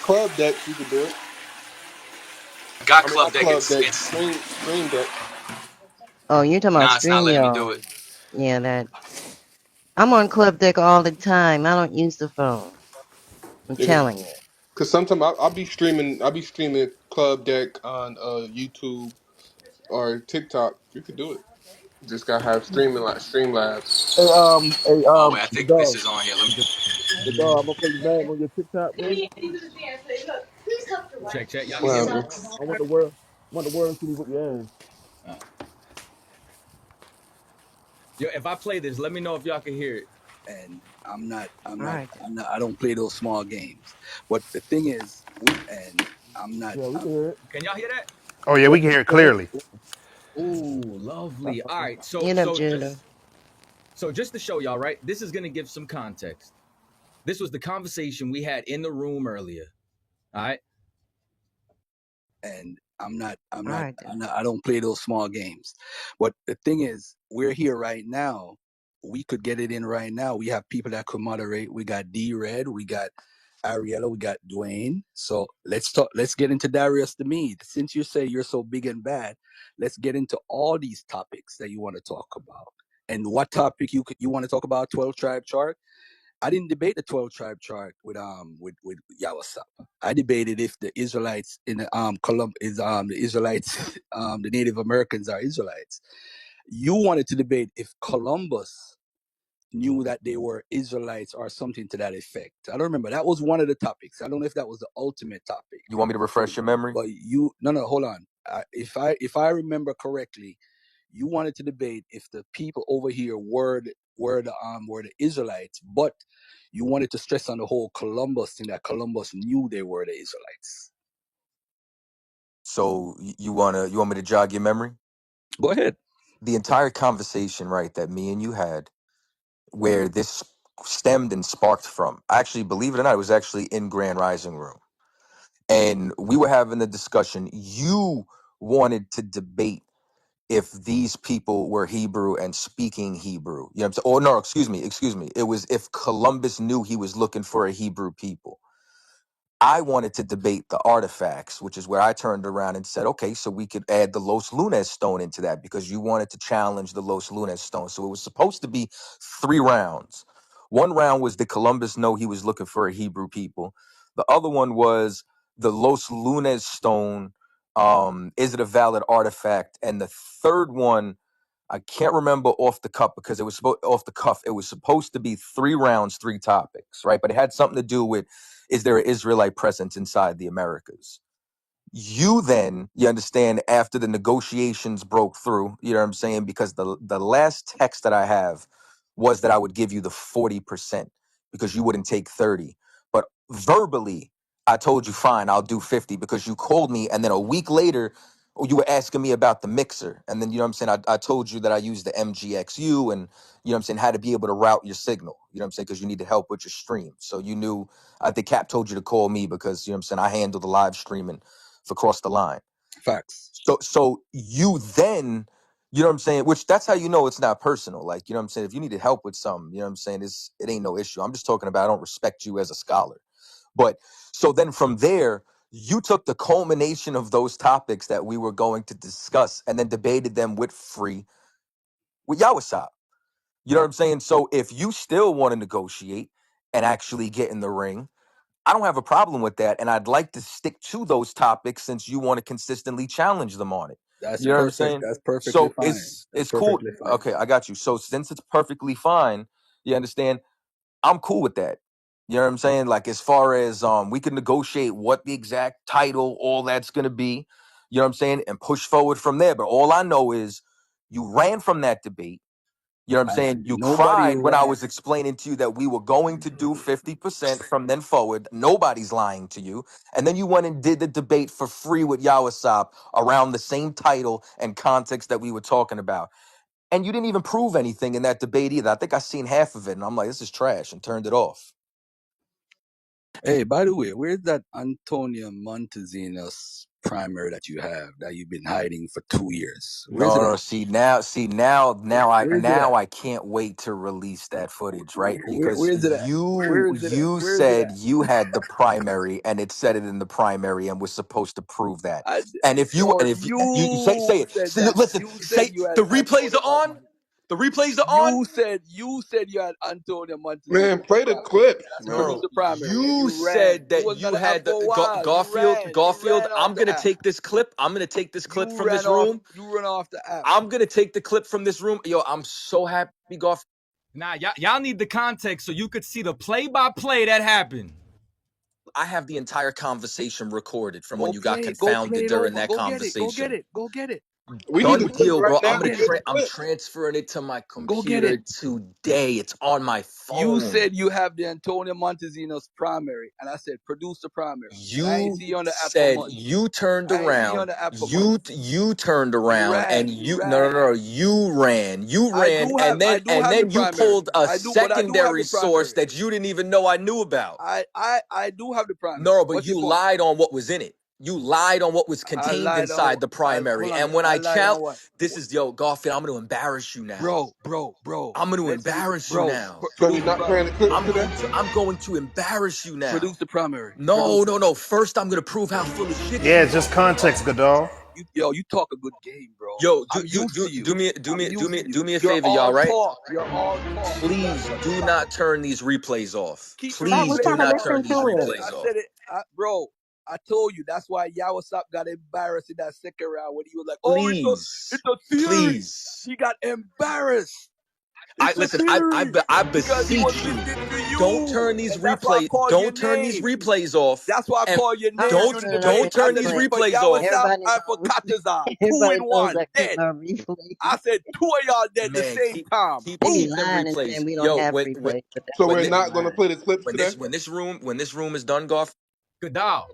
club decks, you could do it. Got I mean, club not deck. club It's decks, it's stream deck. Oh, you're talking about nah. It's not letting me do StreamYard. it. Yeah, that. I'm on Club Deck all the time. I don't use the phone. I'm Yeah, telling you. because sometimes I'll be streaming. I'll be streaming club deck on YouTube or TikTok. You could do it. Just gotta have streaming like Streamlabs. Oh wait, I The think this dog, is on here. Let me the dog. I'm gonna play bag on your TikTok, bro. check. Y'all can What hear me? happened? I want the world, to see what your ass. Uh, Yo, if I play this, let me know if y'all can hear it. And Alright. I don't play those small games. But the thing is, Yeah, we can hear it. Can y'all hear that? Oh yeah, we can hear it Yeah. clearly. Oh, lovely. All right. So Get up, so Judah. just so just to show y'all, right? This is gonna give some context. This was the conversation we had in the room earlier. All right. and Alright. I don't play those small games. But the thing is, we're here right now. We could get it in right now. We have people that could moderate. We got D Red, we got Ariella, we got Dwayne. So let's talk. Let's get into Darius the Mead. Since you say you're so big and bad, let's get into all these topics that you want to talk about. And what topic you want to talk about? 12 tribe chart. I didn't debate the 12 tribe chart with Yawasap. I debated if the Israelites in the the Israelites the Native Americans are Israelites. You wanted to debate if Columbus knew that they were Israelites or something to that effect. I don't remember. That was one of the topics. I don't know if that was the ultimate topic. You want me to refresh your memory? But no, hold on. If I remember correctly, you wanted to debate if the people over here were the Israelites, but you wanted to stress on the whole Columbus thing, that Columbus knew they were the Israelites. So you want me to jog your memory? Go ahead. The entire conversation, right, that me and you had, where this stemmed and sparked from. Actually, believe it or not, it was actually in Grand Rising Room, and we were having a discussion. You wanted to debate if these people were Hebrew and speaking Hebrew. You know what I'm saying? Oh no, excuse me. It was if Columbus knew he was looking for a Hebrew people. I wanted to debate the artifacts, which is where I turned around and said, okay, so we could add the Los Lunas stone into that because you wanted to challenge the Los Lunas stone. So it was supposed to be 3 rounds. One round was did Columbus know he was looking for a Hebrew people? The other one was the Los Lunas stone. Is it a valid artifact? And the third one, I can't remember off the cuff because it was off the cuff. It was supposed to be 3 rounds, 3 topics, right? But it had something to do with is there an Israelite presence inside the Americas? You then, you understand, after the negotiations broke through, you know what I'm saying? Because the last text that I have was that I would give you the 40% because you wouldn't take 30. But verbally, I told you, fine, I'll do 50 because you called me. And then a week later, you were asking me about the mixer. And then, you know what I'm saying? I told you that I used the MGXU and, you know what I'm saying, how to be able to route your signal, you know what I'm saying? Because you needed help with your stream. So you knew, I think Cap told you to call me because, you know what I'm saying, I handle the live streaming for Cross the Line. Facts. So you then, you know what I'm saying, which that's how you know it's not personal. Like, you know what I'm saying, if you needed help with something, you know what I'm saying, it ain't no issue. I'm just talking about I don't respect you as a scholar. But so then from there, you took the culmination of those topics that we were going to discuss and then debated them with Yawasop. You know what I'm saying? So if you still want to negotiate and actually get in the ring, I don't have a problem with that. And I'd like to stick to those topics since you want to consistently challenge them on it. That's You know what I'm perfect. saying? That's perfectly So fine. That's it's cool. perfectly fine. Okay, I got you. So since it's perfectly fine, you understand, I'm cool with that. You know what I'm saying? Like as far as we can negotiate what the exact title, all that's gonna be, you know what I'm saying, and push forward from there. But all I know is you ran from that debate. You know what I'm And saying? You nobody cried when I ran. was explaining to you that we were going to do 50% from then forward. Nobody's lying to you. And then you went and did the debate for free with Yawasop around the same title and context that we were talking about. And you didn't even prove anything in that debate either. I think I seen half of it and I'm like, this is trash and turned it off. Hey, by the way, where's that Antonia Montesinos primary that you have that you've been hiding for 2 years? Where's No, it no. at? Where is it at? Now I can't wait to release that footage, right? Because Where is it at? Where is it at? you Where is it said at? you had the primary, and it said it in the primary, and was supposed to prove that. I, no, And if you say you it, said so that. listen, You said say you had the replays Antonio are on. Montes. The replays are on. You said you had Antonio Montezino Man, play the primary. clips, That's man. producer Bro, primary, and you you ran. said You that wasn't on you the app had for a the while. You Garfield. ran off I'm the gonna app. take this clip. I'm gonna take this clip You from ran this off. room. You ran off the app. I'm gonna take the clip from this room. Yo, I'm so happy, Garfield. Nah, y'all need the context so you could see the play-by-play that happened. I have the entire conversation recorded from when Go you got play it. Go play confounded it during over. that Go get it. Go get conversation. it. Go get it. We need the Done clips deal, right bro. now Go to get it. get the I'm clips. transferring it to my Go get it. computer today. It's on my You phone. said you have the Antonio Montezino's primary, and I said produce the primary, and I ain't You see you on the app for said months. you turned I ain't see you on around. the app for months. You turned You around and ran. You you ran. You ran. You ran I do and have the then you primary. pulled a But I do have secondary the source primary. that you didn't even know I knew about. I do have the primary. No, but What's your you point? lied on what was in it. You lied on what was I contained lied on. inside the primary. Hold on. And when I I lied on what? this is yo, Garfield, I'm gonna embarrass you now. Bro. I'm gonna Let's do, embarrass you bro. now. So we Produce the not playing primary. the clips today? I'm going to embarrass you now. Produce the primary. No, Produce it. no, no. First I'm gonna prove how full of shit Yeah, you just are. context, Godal. You talk a good game, bro. Yo, I'm used to you. I'm used to you. do me a You're favor, y'all, all right? talk. You're all talk. You got Please nothing do back. not turn these replays off. Keep the But we're Please do trying replays to not on. turn listen these to it. replays I off. said it, bro. I told you that's why Yawasop got embarrassed in that second round when he was like, "Oh, it's Please. a theory." Please. He got embarrassed. I It's a listen, theory I because he was beseech you. listening to you, and that's why I called your Don't turn these name. replays off. That's why I And call your I'm name not during the turning off debate. the don't I turn said these this replay. is for replays off. Yawasop Everybody and for knows. Chaataza. Two Everybody in knows one. I turn Dead. off replay. I said two of y'all dead the Man, same time. They be Boom. keep them lying and replays. saying we don't Yo, have replay, but that's So what when we're they thi- be not gonna lying. play the clips when today? this room is done, Garfield. Godal,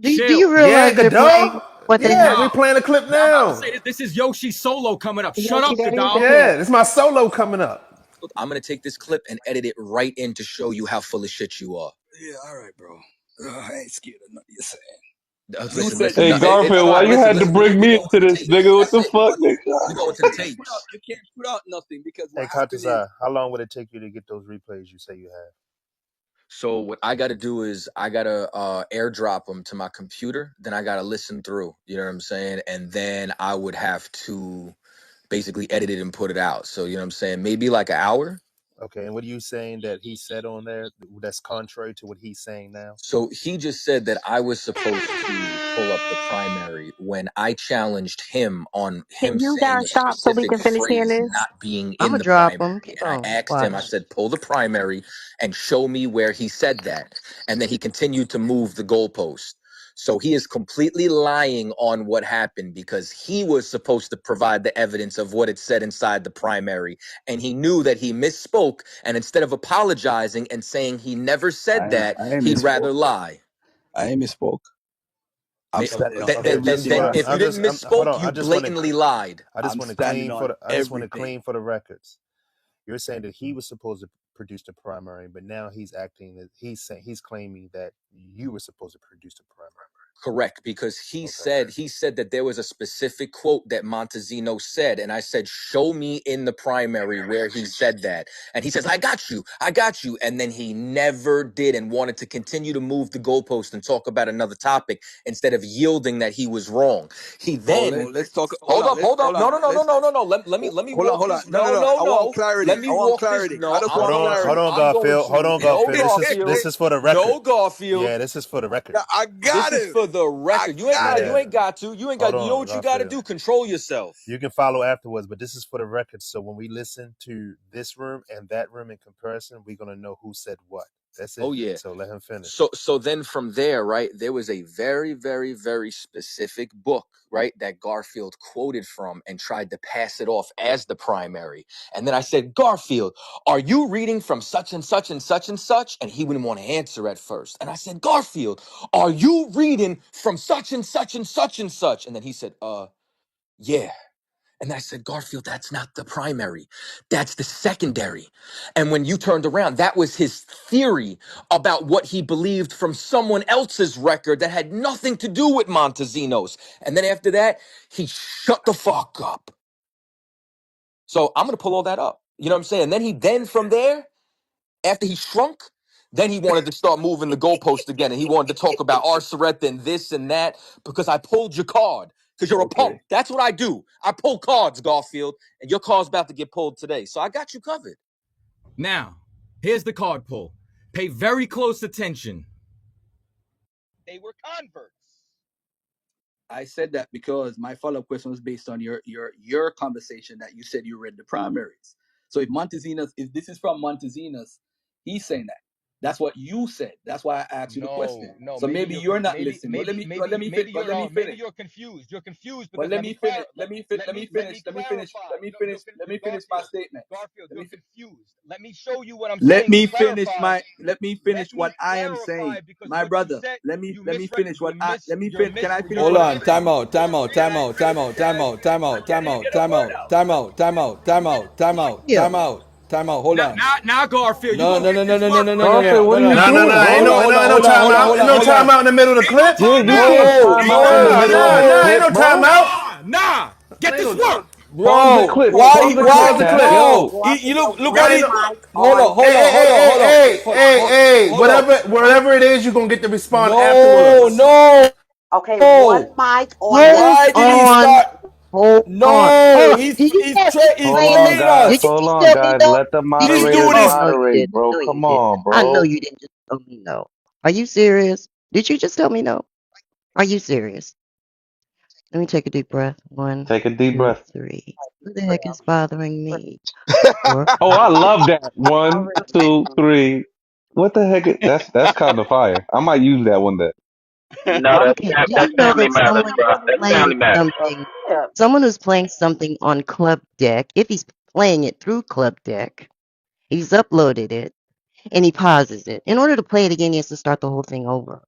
Do chill. you Yeah, realize they're playing Godal. what they Yeah, have? we Godal. playing a clip Yeah, I'm about to now. say this is Yoshi's solo coming up. Shut Yoshi, up, that is the Godal. clip. Yeah, it's my solo coming up. I'm gonna take this clip and edit it right in to show you how full of shit you are. Yeah, all right, bro. I ain't scared of nothing you say. You Listen, said listen. you No, Hey said Garfield, why all you right. had to bring We me going into to the this, tapes. nigga? What That's the it. fuck, nigga? We going to the tapes. You can't put out nothing because Hey, what happened is Kataza, how long would it take you to get those replays you say you have? So what I got to do is I got to airdrop them to my computer. Then I got to listen through. You know what I'm saying? And then I would have to basically edit it and put it out. So you know what I'm saying? Maybe like an hour. Okay, and what are you saying that he said on there that's contrary to what he's saying now? So he just said that I was supposed to pull up the primary when I challenged him on Can him you saying guys a stop so we specific can finish hearing phrase this? not being I'm in gonna the drop primary. them. Keep And I on. asked him, I Watch. said, pull the primary and show me where he said that. And then he continued to move the goalpost. So he is completely lying on what happened because he was supposed to provide the evidence of what it said inside the primary. And he knew that he misspoke. And instead of apologizing and saying he never said that, I ain't he'd misspoke. rather lie. I ain't misspoke. I'm standing on Okay, just everything hold I on. If you said. didn't Hold misspoke, on. you blatantly lied. I'm standing on I just want to everything. clean for the records. You're saying that he was supposed to produce the primary, but now he's acting that he's claiming that you were supposed to produce the primary. Correct, because Okay. he said that there was a specific quote that Montezino said, and I said, "Show me in the primary where he said that." And he says, I got you," and then he never did, and wanted to continue to move the goalpost and talk about another topic instead of yielding that he was wrong. He Oh, then let's talk. hold up, no, no, no, no, Let's no, no, no. Let me walk hold on. this. No, no, No, no. no, I want no. clarity. Let me I want walk this. clarity. I No, just I'm want going to. Hold clarity. on, I'm going Garfield. Hold to. on, No, Garfield. Garfield. This is for the record. No, Garfield. Yeah, this is for the record. Yeah, I This got is it. for the I record. got it. You Yeah. ain't got to. You ain't Hold got. You know on, what you got to Garfield. do? Control yourself. You can follow afterwards, but this is for the record. So when we listen to this room and that room in comparison, we're gonna know who said what. That's it. Oh yeah. So let him finish. So then from there, right, there was a very, very, very specific book, right, that Garfield quoted from and tried to pass it off as the primary. And then I said, Garfield, are you reading from such and such and such and such? And he wouldn't want to answer at first. And I said, Garfield, are you reading from such and such and such and such? And then he said, yeah. And I said, Garfield, that's not the primary. That's the secondary. And when you turned around, that was his theory about what he believed from someone else's record that had nothing to do with Montezino's. And then after that, he shut the fuck up. So I'm going to pull all that up. You know what I'm saying? Then from there, after he shrunk, then he wanted to start moving the goalpost again. And he wanted to talk about Arceretta and this and that because I pulled your card. Because you're a Okay. punk. That's what I do. I pull cards, Garfield. And your card's about to get pulled today. So I got you covered. Now, here's the card pull. Pay very close attention. They were converts. I said that because my follow-up question was based on your conversation that you said you read the primaries. So if this is from Montezina's, he's saying that. That's what you said. That's why I asked you the question. No. So maybe you're not maybe listening. But let me maybe finish. you're confused. You're confused But because let me finish. clarify. Let me No, finish. Let me finish my Garfield, statement. Garfield, Let you're me confused. Let me show you what I'm let saying to me finish clarify. my let me Let finish me what I am clarify saying, because my what you brother. said, Let me finish what I let me you're fin. Can I finish Hold what on. I'm Time saying? out. Time out. Can Time I out. Time finish? out. Can Time I out. finish? Time I out. can't Time even out. get a Time word out. out. Time out. Time out. Time out. Time out. Yeah. Time out. Time out. Hold on. Now, Garfield, you No, gonna no, get no, no, this no, no, work, no, no, brother. no, Garfield, no, what no, are no. you No, no, doing, no, Hold on, bro? hold on, ain't no hold on, time hold on, out. hold Ain't on, no hold time on. out in the middle of the Ain't no clip. You ain't timeout. giving me no No, time out in the no, middle of the no. clip, bro. Nah. Get Ain't this no work. Pause the Bro, clip. why? Pause the Why? clip, pause the Cap. clip. No, you look Y'all what ain't he. no. Hold on, Hey, hold on, hey, hold hey, on, hold on, hey, hey, hey, hey. hold on. Whatever it is, you're gonna get to respond No, afterwards. no, no. Hold Why did he on. start? Hold on. Hold No, on. Did you just Hold explain on, it? trailing guys. Did you us. Hold just on, tell me guys. no? Let the No, He's you moderators doing didn't. his. No, you moderate, didn't. bro. No, you Come didn't. on, I know bro. you didn't just tell me no. Are you serious? Did you just tell me no? Are you serious? Let me take a deep breath. One, Take a deep two, breath. three. What the heck is bothering me? Four, Oh, five, I six. love that. 1, 2, 3. What the heck? That's kind of fire. I might use that one day. No, Okay. Do that's you know family that matters, someone bro. is That's playing family matters. something? Someone who's playing something on Club Deck, if he's playing it through Club Deck, he's uploaded it and he pauses it. In order to play it again, he has to start the whole thing over.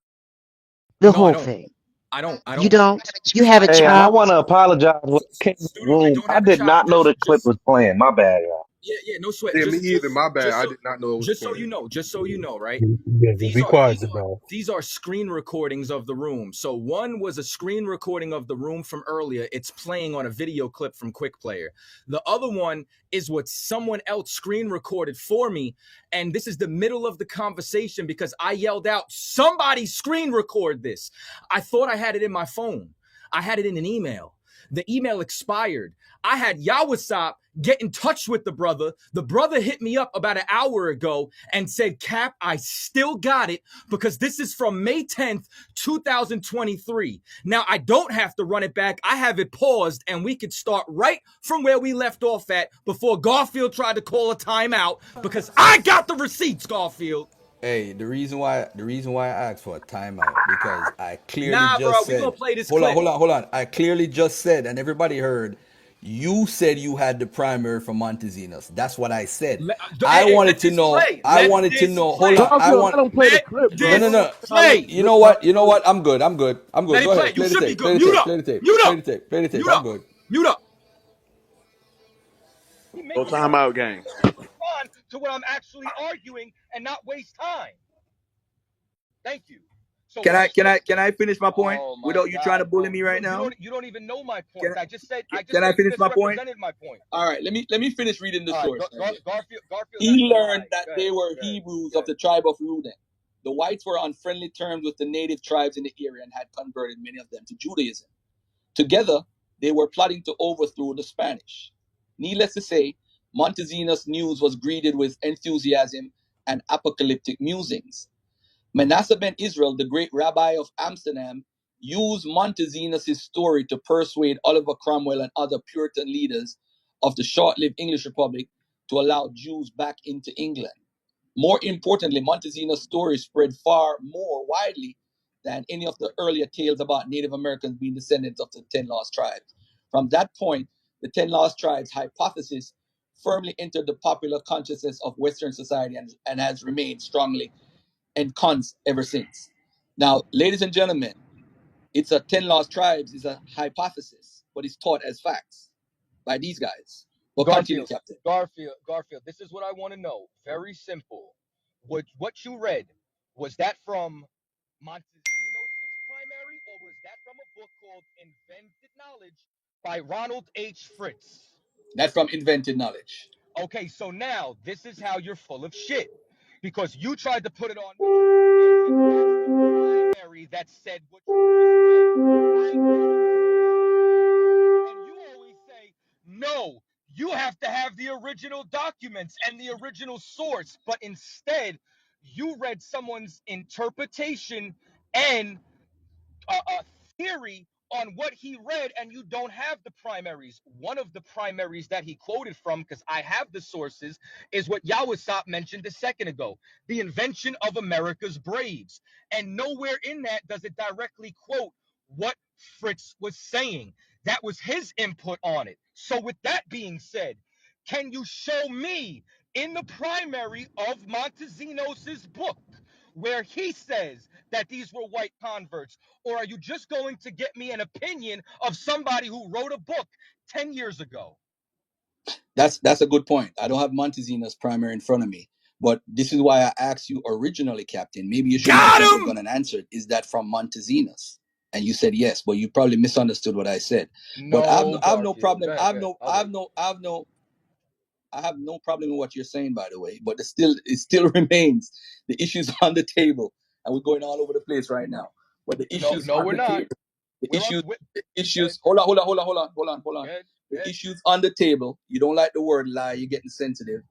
The No, I whole don't. thing. I don't. I You don't. don't? You have it I Hey, and don't. I want chopped? to apologize when I came in the Studio, I room. don't I have it did chopped. not know the clip Just was playing. My bad, y'all. yeah, no sweat. Yeah, me either. My bad. Just I so did not know it was just so playing. you know, right? Yeah, These be are quiet, these are bro. these are screen recordings of the room. So one was a screen recording of the room from earlier. It's playing on a video clip from Quick Player. The other one is what someone else screen recorded for me. And this is the middle of the conversation because I yelled out, somebody screen record this. I thought I had it in my phone. I had it in an email. The email expired. I had Yawasop get in touch with the brother. The brother hit me up about an hour ago and said, Cap, I still got it because this is from May 10th, 2023. Now, I don't have to run it back. I have it paused and we could start right from where we left off at before Garfield tried to call a timeout because I got the receipts, Garfield. Hey, the reason why I asked for a timeout because I clearly Nah, bro, just we gonna said, play this hold on, clip. hold on, hold on. I clearly just said, and everybody heard, you said you had the primary for Montesinos. That's what I said. I wanted Let to this know. play. I Let wanted to this know. Hold on. play. I Garfield, want. let him play the Let clip, No, bro. no, this Don't no. try to play. You know rip what? You know what? I'm good. I'm good. I'm good. Let it Go play. ahead. You Play the should be tape. Play good. the Mute tape. up. Play the tape. Mute Play up. the tape. Play the tape. Mute I'm up. good. Mute up. He No making me timeout, gang. respond to what I'm actually arguing and not waste time. Thank you. So Can I watch can I this. can I finish my point Oh my without you trying to God, bully bro. me right now? You don't even know my Can points. I just can I said you finish my point? misrepresented my point. All right, let me finish reading the All right, source right here. Garfield has He to learned lie. that Go ahead. they were Go ahead. Hebrews Go of ahead. the tribe of Reuben. The whites were on friendly terms with the native tribes in the area and had converted many of them to Judaism. Together, they were plotting to overthrow the Spanish. Needless to say, Montesinos' news was greeted with enthusiasm and apocalyptic musings. Manasseh ben Israel, the great rabbi of Amsterdam, used Montesinos' story to persuade Oliver Cromwell and other Puritan leaders of the short-lived English Republic to allow Jews back into England. More importantly, Montesinos' story spread far more widely than any of the earlier tales about Native Americans being descendants of the 10 Lost Tribes. From that point, the 10 Lost Tribes hypothesis firmly entered the popular consciousness of Western society and has remained strongly ensconced ever since. Now, ladies and gentlemen, it's a 10 Lost Tribes is a hypothesis, but it's taught as facts. by these guys. Well, continue, Garfield, Captain. Garfield. This is what I want to know. Very simple. What you read, was that from Montesinos' primary, or was that from a book called Invented Knowledge by Ronald H. Fritz? That's from invented knowledge. Okay, so now this is how you're full of shit. Because you tried to put it on me as if that's the primary that said what you just read. I know the source you're reading from. And you always say, no, you have to have the original documents and the original source. But instead, you read someone's interpretation and a theory on what he read, and you don't have the primaries. One of the primaries that he quoted from, because I have the sources, is what Yawasop mentioned a second ago, the invention of America's Braves. And nowhere in that does it directly quote what Fritz was saying. That was his input on it. So with that being said, can you show me in the primary of Montesinos's book where he says that these were white converts? Or are you just going to get me an opinion of somebody who wrote a book 10 years ago? That's a good point. I don't have Montezina's primary in front of me, but this is why I asked you originally, Captain. Maybe you shouldn't have Got jumped the him. gun and answered. Is that from Montezina's? And you said yes, but you probably misunderstood what I said. But No, I have no Garfield. Go problem. ahead, go ahead. I'll wait. I have no problem with what you're saying, by the way. But it still remains. The issues on the table, and we're going all over the place right now. But the No, issues no, on we're the not. table, the We're on. issues, we the Go ahead, issues. Hold on, hold on, hold on, hold on, hold on, hold go on. ahead, go The ahead. issues on the table. You don't like the word lie. You're getting sensitive.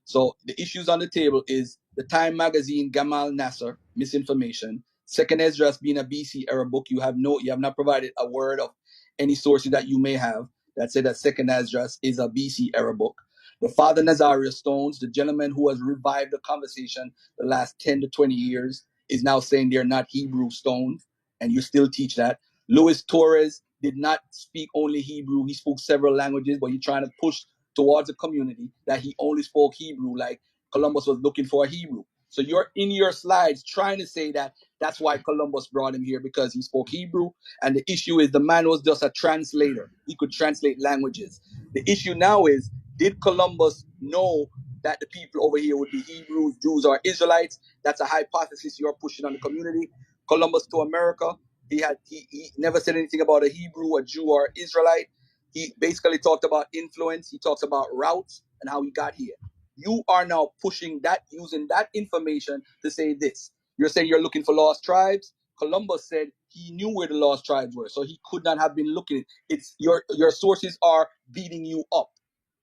So the issues on the table is the Time magazine Gamal Nasser misinformation. Second Esdras being a BC era book. You have not provided a word of any sources that you may have that said that Second Esdras is a BC era book. The Father Nazario Stones, the gentleman who has revived the conversation the last 10 to 20 years, is now saying they're not Hebrew stones, and you still teach that. Luis Torres did not speak only Hebrew. He spoke several languages, but he's trying to push towards a community that he only spoke Hebrew, like Columbus was looking for a Hebrew. So you're in your slides trying to say that that's why Columbus brought him here, because he spoke Hebrew. And the issue is the man was just a translator. He could translate languages. The issue now is, did Columbus know that the people over here would be Hebrews, Jews, or Israelites? That's a hypothesis you're pushing on the community. Columbus to America, he never said anything about a Hebrew, a Jew, or Israelite. He basically talked about influence. He talks about routes and how he got here. You are now pushing that, using that information to say this. You're saying you're looking for lost tribes. Columbus said he knew where the lost tribes were, so he could not have been looking. It's your sources are beating you up,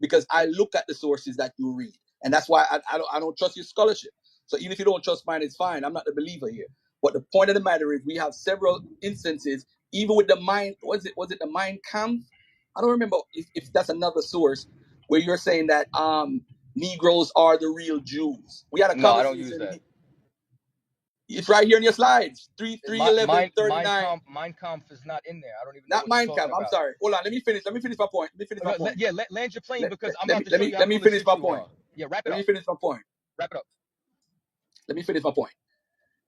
because I look at the sources that you read, and that's why I don't trust your scholarship. So even if you don't trust mine, it's fine. I'm not the believer here. But the point of the matter is, we have several instances, even with the mind. Was it the Mind Camp? I don't remember if that's another source where you're saying that Negroes are the real Jews. We had a No, I don't use conversation. that. It's right here in your slides. 3 39. Mein Kampf is not in there. I don't even know Not what he's Mind talking Camp. I'm about. sorry. Hold on. Let me finish. Let me finish my point. Yeah, land your plane, Let, because I'm let about me to let show me you how let me full of finish shit my you point. are. Yeah, wrap it Let me up. finish my point. Wrap it up. Let me finish my point.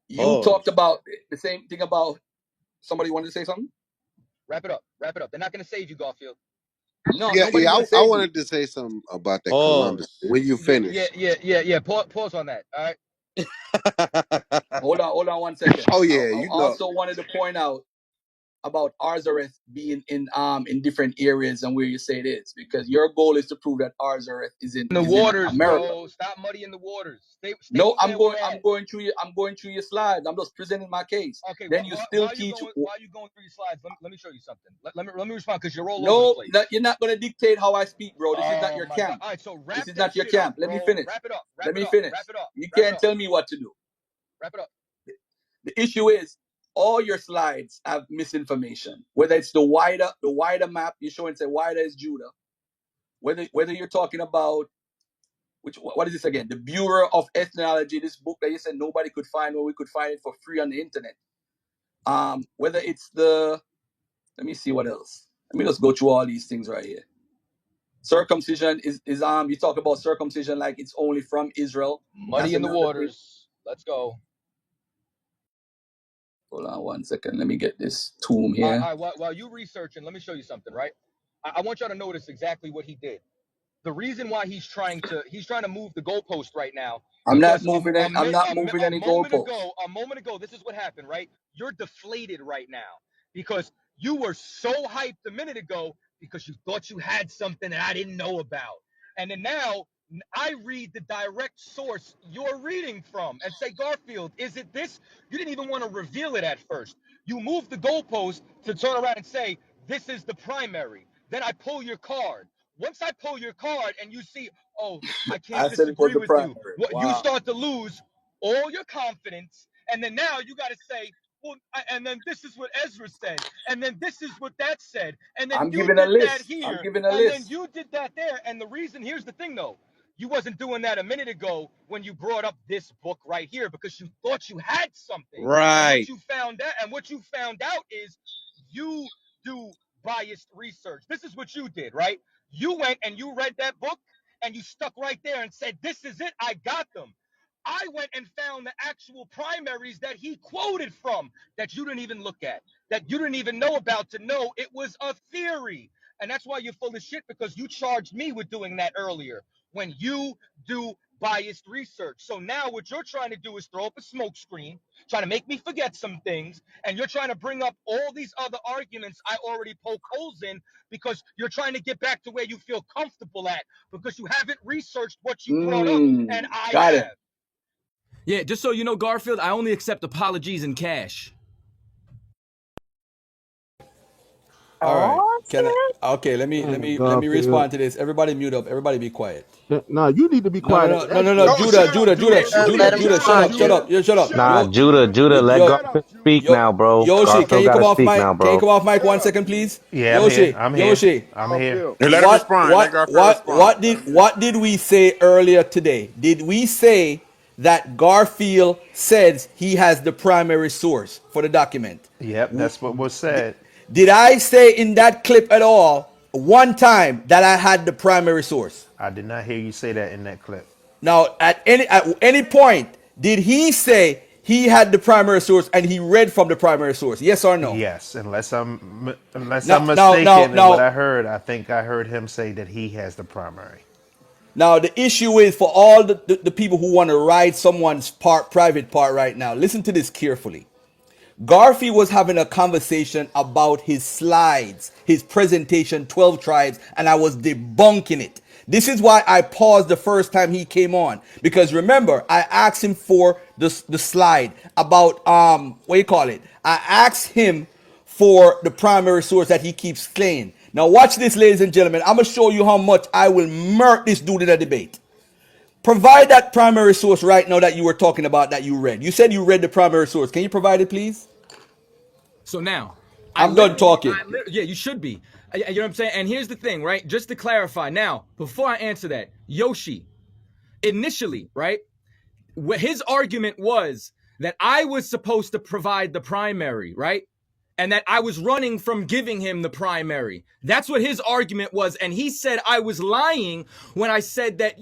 You Pause. talked about the same thing about somebody wanted to say something. Wrap it up. Wrap it up. They're not going to save you, Garfield. No, Yeah, nobody's yeah. gonna I save me. wanted to say something about that Columbus. Pause. When you Yeah. finish. Pause on that. All right. Hold on 1 second. Oh I yeah, you know. also wanted to point out about Arzareth being in different areas and where you say it is, because your goal is to prove that Arzareth In the is in waters, America. bro. Stop muddying the waters. Stay No, where we're at. I'm going through your slides. I'm just presenting my case. Okay, Then you still while you teach. going while you going through your slides, let me show you something. Let me respond, because you're all over the No, place. you're not gonna dictate how I speak, bro. This is not Oh your my God. camp. All right, so This wrap is that not your shit up, camp. Let me bro. finish. Wrap it up. Wrap Let it me up. finish. Wrap it up. You Wrap it can't up. tell me what to do. Wrap it up. The issue is all your slides have misinformation. Whether it's the wider map you're showing, say wider is Judah. Whether you're talking about what is this again? The Bureau of Ethnology, this book that you said nobody could find, where we could find it for free on the internet. Whether it's let me see what else. Let me just go through all these things right here. Circumcision is you talk about circumcision like it's only from Israel. That's Muddy in the another thing. waters. Let's go. Hold on 1 second. Let me get this tomb here. All right. While you researching, let me show you something, right? I want y'all to notice exactly what he did. The reason why he's trying to move the goalpost right now I'm not because moving it. I'm not moving any goalposts. a moment ago, this is what happened, right? You're deflated right now because you were so hyped a minute ago because you thought you had something that I didn't know about. And then now I read the direct source you're reading from and say, Garfield, is it this? You didn't even want to reveal it at first. You moved the goalpost to turn around and say, this is the primary. Then I pull your card. Once I pull your card and you see, oh, I can't I said it was disagree the with you, primary. what you Wow. start to lose all your confidence, and then now you got to say, well, and then this is what Ezra said, and then this is what that said, and then I'm you giving a did that list. I'm here, giving a and then list. you did that there, and the reason here's the thing though. You wasn't doing that a minute ago when you brought up this book right here because you thought you had something. And Right. what you found out is you do biased research. This is what you did, right? You went and you read that book and you stuck right there and said, this is it. I got them. I went and found the actual primaries that he quoted from that you didn't even look at, that you didn't even know about to know it was a theory. And that's why you're full of shit because you charged me with doing that earlier when you do biased research. So now what you're trying to do is throw up a smoke screen, trying to make me forget some things, and you're trying to bring up all these other arguments I already poke holes in because you're trying to get back to where you feel comfortable at because you haven't researched what you brought up, and I Got it. have. Yeah, just so you know, Garfield, I only accept apologies in cash. All right. Oh, Can I? shit. Okay. Damn, Let me Garfield. respond to this. Everybody mute up. Everybody be quiet. Nah, you need to be No, no, quiet no, after no, that no, no. shit. Oh, Judah, shut up, Judah, Judah. Judah, Let Judah, him Judah. Shut Shut up, respond, up, shut Judah. Judah. up. You shut up. Shut Nah, up, Yo, Judah, Judah. Judah, let yo, Garfield Shut up, Judah. speak yo, now, bro. Yoshi. Can Garfield you got come to off speak mic? now, Can you bro. come off mic Shut one up. second, please? Yeah, I'm here. Yoshi, I'm here. Yoshi. I'm here. Garfield. Hey, let him respond. Let Garfield respond. Let him do it. What did we say earlier today? Did we say that Garfield says he has the primary source for the document? Yep, that's what was said. Did I say in that clip at all one time that I had the primary source? I did not hear you say that in that clip. Now, at any point, did he say he had the primary source and he read from the primary source? Yes or no? Yes, unless I'm Now, now, now, mistaken in what now, I heard, I think I heard him say that he has the primary. now, the issue is for all the people who want to ride someone's private part right now. Listen to this carefully. Garfield was having a conversation about his slides, his presentation, 12 tribes, and I was debunking it. This is why I paused the first time he came on. Because remember, I asked him for the slide about, what do you call it? I asked him for the primary source that he keeps claiming. Now watch this, ladies and gentlemen. I'm going to show you how much I will murk this dude in a debate. Provide that primary source right now that you were talking about that you read. You said you read the primary source. Can you provide it, please? So now, I'm done talking. yeah, you should be. You know what I'm saying? And here's the thing, right? Just to clarify, now, before I answer that, Yoshi, initially, right? His argument was that I was supposed to provide the primary, right? And that I was running from giving him the primary. That's what his argument was. And he said I was lying when I said that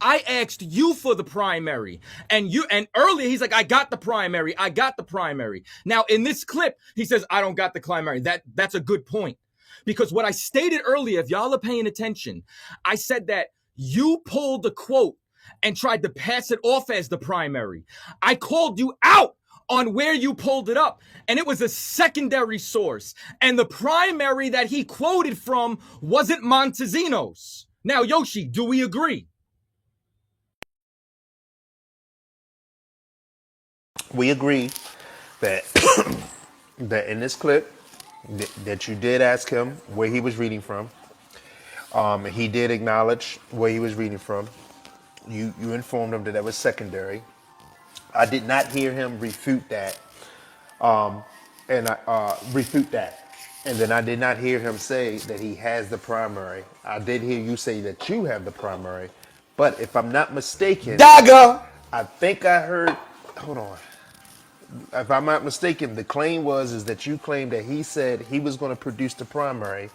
I asked you for the primary. And earlier he's like, I got the primary. I got the primary. Now in this clip, he says, I don't got the primary. That's a good point. Because what I stated earlier, if y'all are paying attention, I said that you pulled the quote and tried to pass it off as the primary. I called you out on where you pulled it up, and it was a secondary source. And the primary that he quoted from wasn't Montezino's. Now, Yoshi, do we agree? We agree that that in this clip that you did ask him where he was reading from. He did acknowledge where he was reading from. You informed him that that was secondary. I did not hear him refute that, and I refute that. And then I did not hear him say that he has the primary. I did hear you say that you have the primary. But if I'm not mistaken, Dagger! I think I heard. Hold on. If I'm not mistaken, the claim was is that you claimed that he said he was going to produce the primary,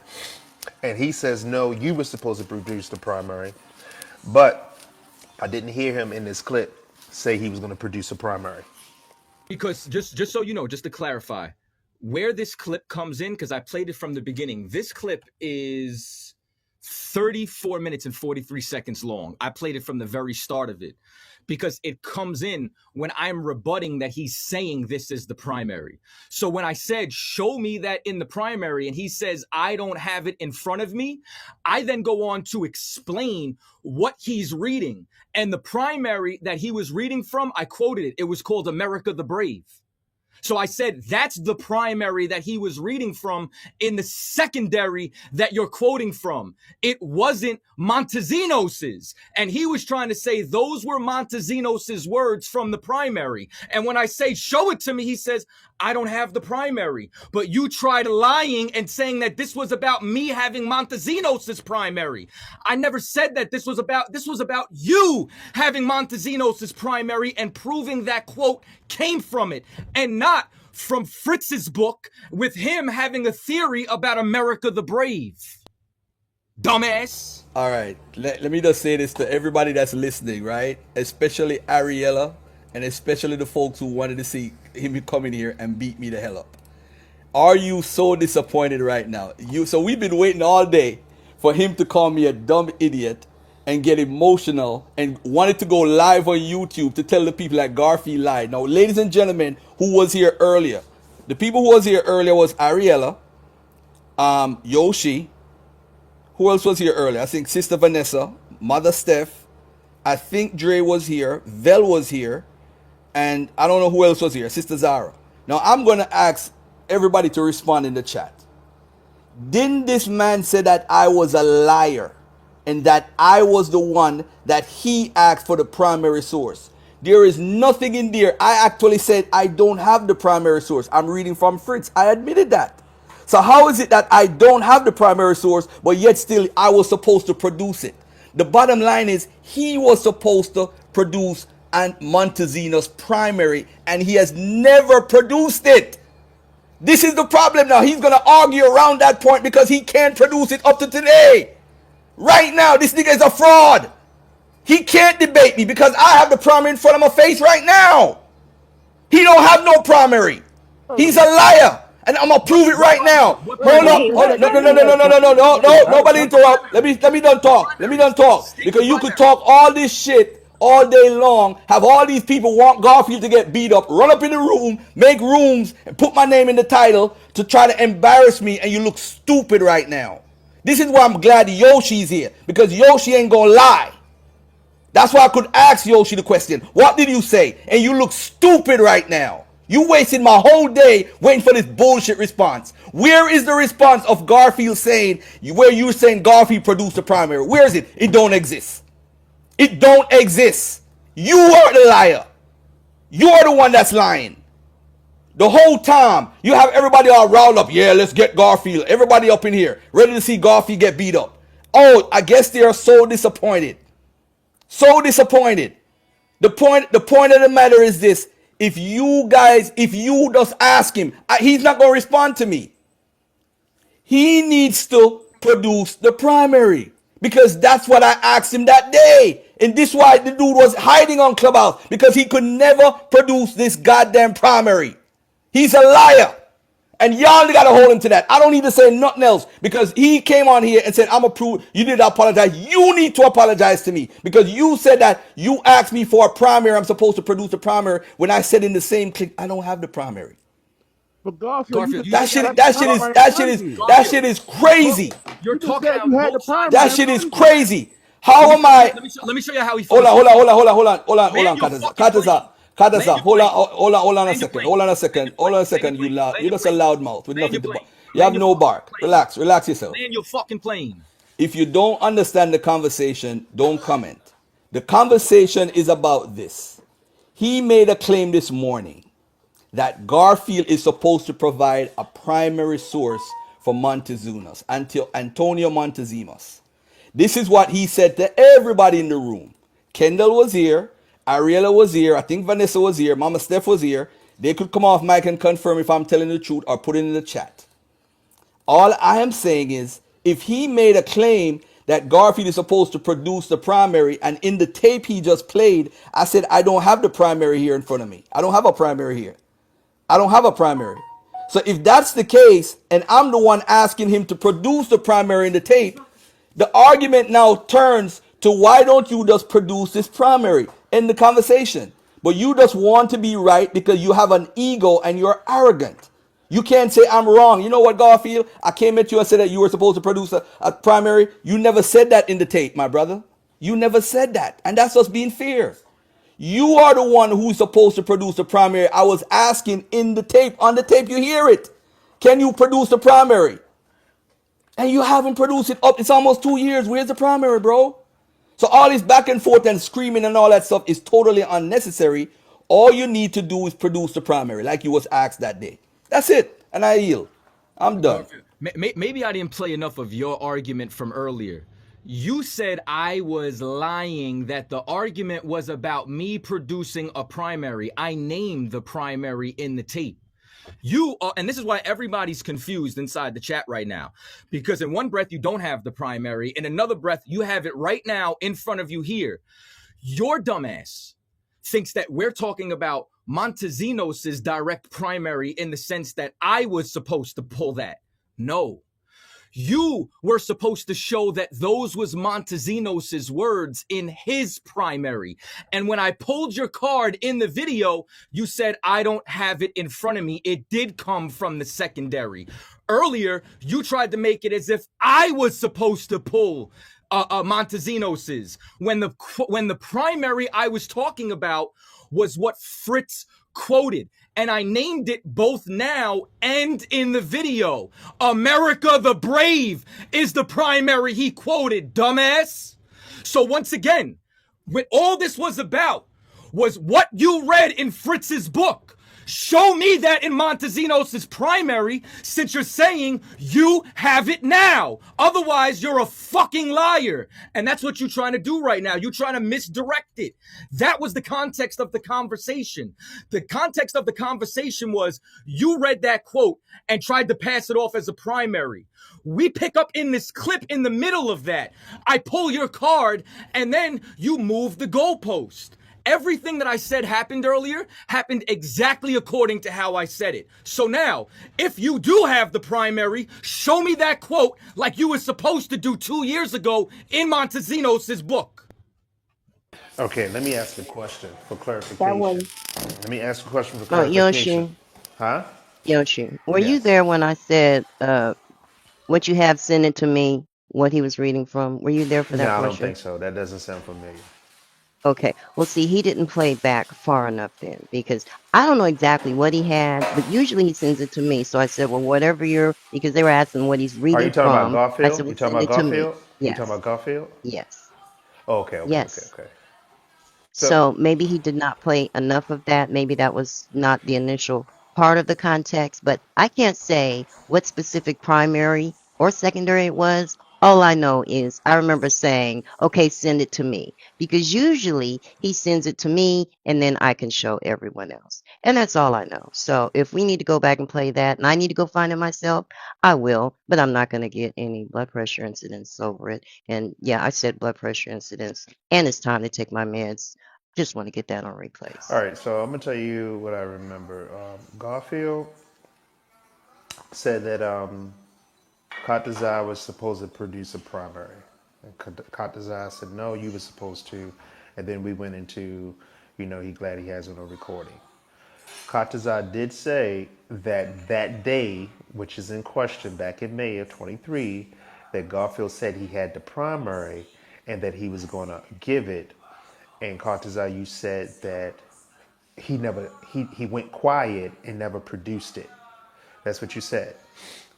and he says no, you were supposed to produce the primary. But I didn't hear him in this clip say he was going to produce a primary. Because just so you know, just to clarify, where this clip comes in, because I played it from the beginning. This clip is 34 minutes and 43 seconds long. I played it from the very start of it because it comes in when I'm rebutting that he's saying this is the primary. So when I said, show me that in the primary, and he says, I don't have it in front of me, I then go on to explain what he's reading. And the primary that he was reading from, I quoted it. It was called America the Brave. So I said, that's the primary that he was reading from in the secondary that you're quoting from. It wasn't Montezinos's. And he was trying to say those were Montezinos's words from the primary. And when I say, show it to me, he says, I don't have the primary. But you tried lying and saying that this was about me having Montezinos's primary. I never said that this was about you having Montezinos's primary and proving that quote came from it and not from Fritz's book with him having a theory about America the Brave. Dumbass. All right, let me just say this to everybody that's listening, right? Especially Ariella, and especially the folks who wanted to see him come in here and beat me the hell up. Are you so disappointed right now? So we've been waiting all day for him to call me a dumb idiot and get emotional and wanted to go live on YouTube to tell the people that Garfield lied. Now, ladies and gentlemen, who was here earlier? The people who was here earlier was Ariella, Yoshi. Who else was here earlier? I think Sister Vanessa, Mother Steph. I think Dre was here. Vel was here. And I don't know who else was here. Sister Zara. Now, I'm going to ask everybody to respond in the chat. Didn't this man say that I was a liar and that I was the one that he asked for the primary source? There is nothing in there. I actually said I don't have the primary source. I'm reading from Fritz. I admitted that. So how is it that I don't have the primary source, but yet still I was supposed to produce it? The bottom line is he was supposed to produce and Montezino's primary, and he has never produced it. This is the problem now. He's going to argue around that point because he can't produce it up to today. Right now, this nigga is a fraud. He can't debate me because I have the primary in front of my face right now. He don't have no primary. He's a liar. And I'm gonna prove it right now. What Wait, Hold primary up. wait, you Hold have? up. wait, No, no, no, wait, no, no, wait. no, no, no, no, no. I Nobody got interrupt. Let me done talk. Let me done talk. Because you could talk all this shit all day long, have all these people want Garfield to get beat up, run up in the room, make rooms, and put my name in the title to try to embarrass me, and you look stupid right now. This is why I'm glad Yoshi's here, because Yoshi ain't gonna lie. That's why I could ask Yoshi the question, what did you say? And you look stupid right now. You wasted my whole day waiting for this bullshit response. Where is the response of Garfield saying, where you were saying Garfield produced the primary? Where is it? It don't exist. It don't exist. You are the liar. You are the one that's lying. The whole time, you have everybody all riled up. Yeah, let's get Garfield. Everybody up in here, ready to see Garfield get beat up. Oh, I guess they are so disappointed. So disappointed. The point of the matter is this. If you just ask him, he's not going to respond to me. He needs to produce the primary because that's what I asked him that day. And this is why the dude was hiding on Clubhouse because he could never produce this goddamn primary. He's a liar. And y'all got to hold him to that. I don't need to say nothing else because he came on here and said, I'm approved. You need to apologize. You need to apologize to me because you said that you asked me for a primary. I'm supposed to produce the primary when I said in the same clip, I don't have the primary. But Garfield, you Garfield, just you That said said you you have shit, had the the that shit is, primary. that shit is, primary. that Garfield, shit is you're, crazy. you're You just talking said out you had the both sides That of primary. your shit mouth, is Already. Garfield. crazy. How am I? Let me show you how he Hold fully on, hold speaks. on, hold on, hold on, hold on, hold on, hold Land on, your Kataza. fucking plane. Kataza, Land Kataza, your hold on, plane. hold on a Land your second. plane. Hold on a Land second. your Hold plane. on a Land your second. plane. Land You your just a plane. loudmouth with Land your nothing to. plane. You have Land your no fucking bark. plane. Relax, relax yourself. Land your fucking plane. If you don't understand the conversation, don't comment. The conversation is about this. He made a claim this morning that Garfield is supposed to provide a primary source for Montezumas, until Antonio Montezuma. This is what he said to everybody in the room. Kendall was here, Ariella was here, I think Vanessa was here, Mama Steph was here. They could come off mic and confirm if I'm telling the truth or put it in the chat. All I am saying is, if he made a claim that Garfield is supposed to produce the primary, and in the tape he just played, I said, I don't have the primary here in front of me. I don't have a primary here. I don't have a primary. So if that's the case, and I'm the one asking him to produce the primary in the tape, the argument now turns to why don't you just produce this primary in the conversation? But you just want to be right because you have an ego and you're arrogant. You can't say I'm wrong. You know what, Garfield? I came at you and said that you were supposed to produce a primary. You never said that in the tape, my brother. You never said that. And that's us being fair. You are the one who's supposed to produce the primary. I was asking in the tape, on the tape, you hear it. Can you produce the primary? And you haven't produced it up. It's almost 2 years. Where's the primary, bro? So all this back and forth and screaming and all that stuff is totally unnecessary. All you need to do is produce the primary, like you was asked that day. That's it. And I yield. I'm done. Garfield, maybe I didn't play enough of your argument from earlier. You said I was lying, that the argument was about me producing a primary. I named the primary in the tape. You are, and this is why everybody's confused inside the chat right now, because in one breath you don't have the primary, in another breath you have it right now in front of you here. Your dumbass thinks that we're talking about Montezinos's direct primary in the sense that I was supposed to pull that. No. You were supposed to show that those was Montezinos's words in his primary. And when I pulled your card in the video, you said, I don't have it in front of me. It did come from the secondary. Earlier, you tried to make it as if I was supposed to pull Montezinos's when the primary I was talking about was what Fritz quoted, and I named it both now and in the video. America the Brave is the primary he quoted, dumbass. So once again, what all this was about was what you read in Fritz's book. Show me that in Montezinos' primary, since you're saying you have it now. Otherwise, you're a fucking liar. And that's what you're trying to do right now. You're trying to misdirect it. That was the context of the conversation. The context of the conversation was you read that quote and tried to pass it off as a primary. We pick up in this clip in the middle of that. I pull your card and then you move the goalpost. Everything that I said happened earlier happened exactly according to how I said it. So now, if you do have the primary, show me that quote like you were supposed to do 2 years ago in Montezinos' book. Okay, let me ask a question for That clarification. was Let me ask a question for Oh, clarification. Yoshi, Huh? Yoshi, were you Yes. there when I said what you have sent it to me, what he was reading from? Were you there for No, that I don't portion? think so. That doesn't sound familiar. Okay. Well, see, he didn't play back far enough then because I don't know exactly what he had, but usually he sends it to me. So I said, well, whatever because they were asking what he's Are you reading talking about from. I Garfield? said, You well, talking send about it to me. Garfield? You talking Yes. about Garfield? Yes. Oh, okay, okay, okay, Yes. okay. So, So maybe he did not play enough of that. Maybe that was not the initial part of the context, but I can't say what specific primary or secondary it was. All I know is I remember saying, okay, send it to me because usually he sends it to me and then I can show everyone else. And that's all I know. So if we need to go back and play that and I need to go find it myself, I will, but I'm not going to get any blood pressure incidents over it. And yeah, I said blood pressure incidents and it's time to take my meds. Just want to get that on all replays. right, so I'm going to tell you what I remember. Garfield said that Chaataza was supposed to produce a primary. And Chaataza said, no, you were supposed to. And then we went into, he glad he has it on recording. Chaataza did say that that day, which is in question back in May of 23, that Garfield said he had the primary and that he was going to give it. And Chaataza, you said that he went quiet and never produced it. That's what you said.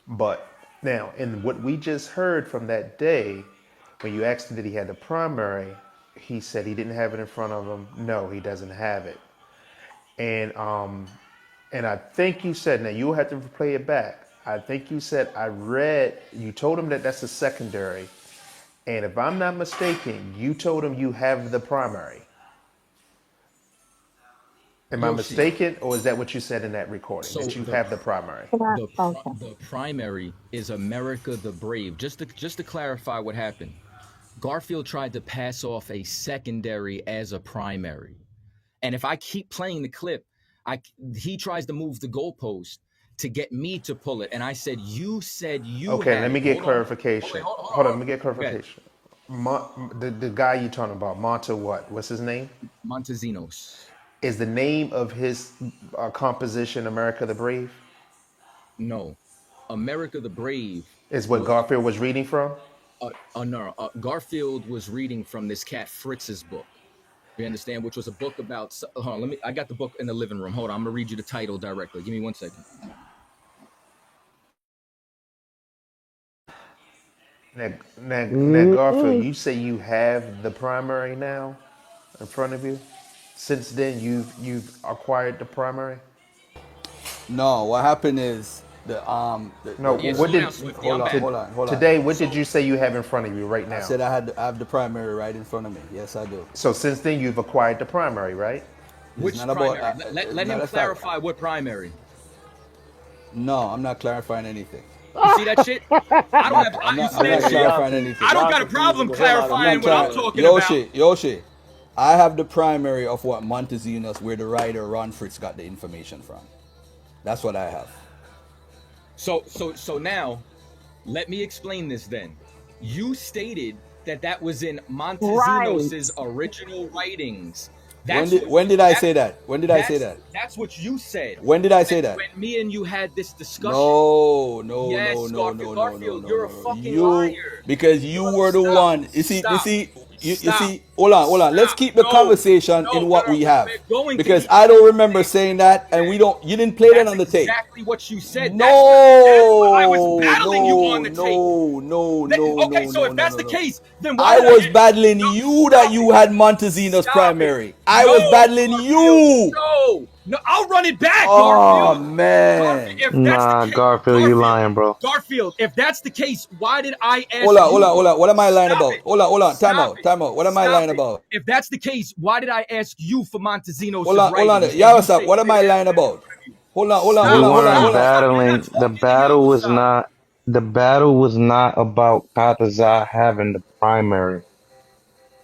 But now, in what we just heard from that day, when you asked him that he had the primary, he said he didn't have it in front of him. No, he doesn't have it. And I think you said, now you'll have to play it back. I think you said, you told him that that's a secondary. And if I'm not mistaken, you told him you have the primary. Am I Yoshi. mistaken, or is that what you said in that recording, So that you have the primary? can I? the Okay. the primary is America the Brave. Just to clarify what happened. Garfield tried to pass off a secondary as a primary. And if I keep playing the clip, he tries to move the goalpost to get me to pull it. And I said, you Okay, had let me it. get Hold on. clarification. Hold Hold on, let on. me get Go ahead. clarification. The guy you talking about, Monta what? What's his name? Montezinos. Is the name of his composition America the Brave? No. America the Brave Is what was Garfield was reading from? no. Garfield was reading from this cat Fritz's book. You understand? Which was a book about. Hold on, I got the book in the living room. Hold on, I'm gonna read you the title directly. Give me 1 second. Now, Garfield, you say you have the primary now in front of you. Since then, you've acquired the primary. No, what happened is No, Yeah, what slow did down, Swifty. I'm hold on, back. hold on, hold on. today? What did So you say you have in front of you right I now? said I have the primary right in front of me. Yes, I do. So since then, you've acquired the primary, right? It's which not about. primary? Let him Matter of fact, clarify what primary. no, I'm not clarifying anything. You see that shit? I don't have. You see I'm that not Nigga, shit? clarifying I anything. don't got a confusing problem the hell out of I'm me, not clarifying what I'm trying. man. talking about. Yoshi, I have the primary of what Montezinos, where the writer Ron Fritz got the information from. That's what I have. So now, let me explain this. Then, you stated that was in Right. Montezinos's original writings. When That's did what when you. did I say that? When did I say that? That's what you said When did I say that? when me and you had this discussion. No, no, no, Yes, no, Garfield. no, no, no, Garfield, no, you're a no, no. fucking You liar. because you were the Stop. one. Stop. You Stop. see. Hold on. Let's Stop. keep the No. conversation No. in No. what No. we have We're going to because keep the I don't remember conversation saying in what that, we and we had. don't. You didn't play that That's on the tape. exactly what you said. That's what I was No, battling you on no, the tape. no, no, no, Okay, no, so no, if no, that's no, the no. case, then why I did I was ask? battling No, you that stop you it. had Montezino's Stop it. primary. I was No, battling Garfield. you. No. No, I'll run it back, Oh Garfield. Garfield, man. if that's the Nah, case, Garfield, you Garfield, lying, bro. Garfield, if that's the case, why did I Hold ask on, hold you on, for? hold on. What am I lying Stop about? it. Hold on. Time Stop out, it. time out. What am I Stop lying it. about? If that's the case, why did I ask you for Hold Montesinos' on, hold on. writings and you Yawasap, say what you am didn't I have lying that in about? front of you? We Stop. weren't Stop. Stop. You're not battling. The talking now. battle was Stop. not. The battle was not about Katazai having the primary.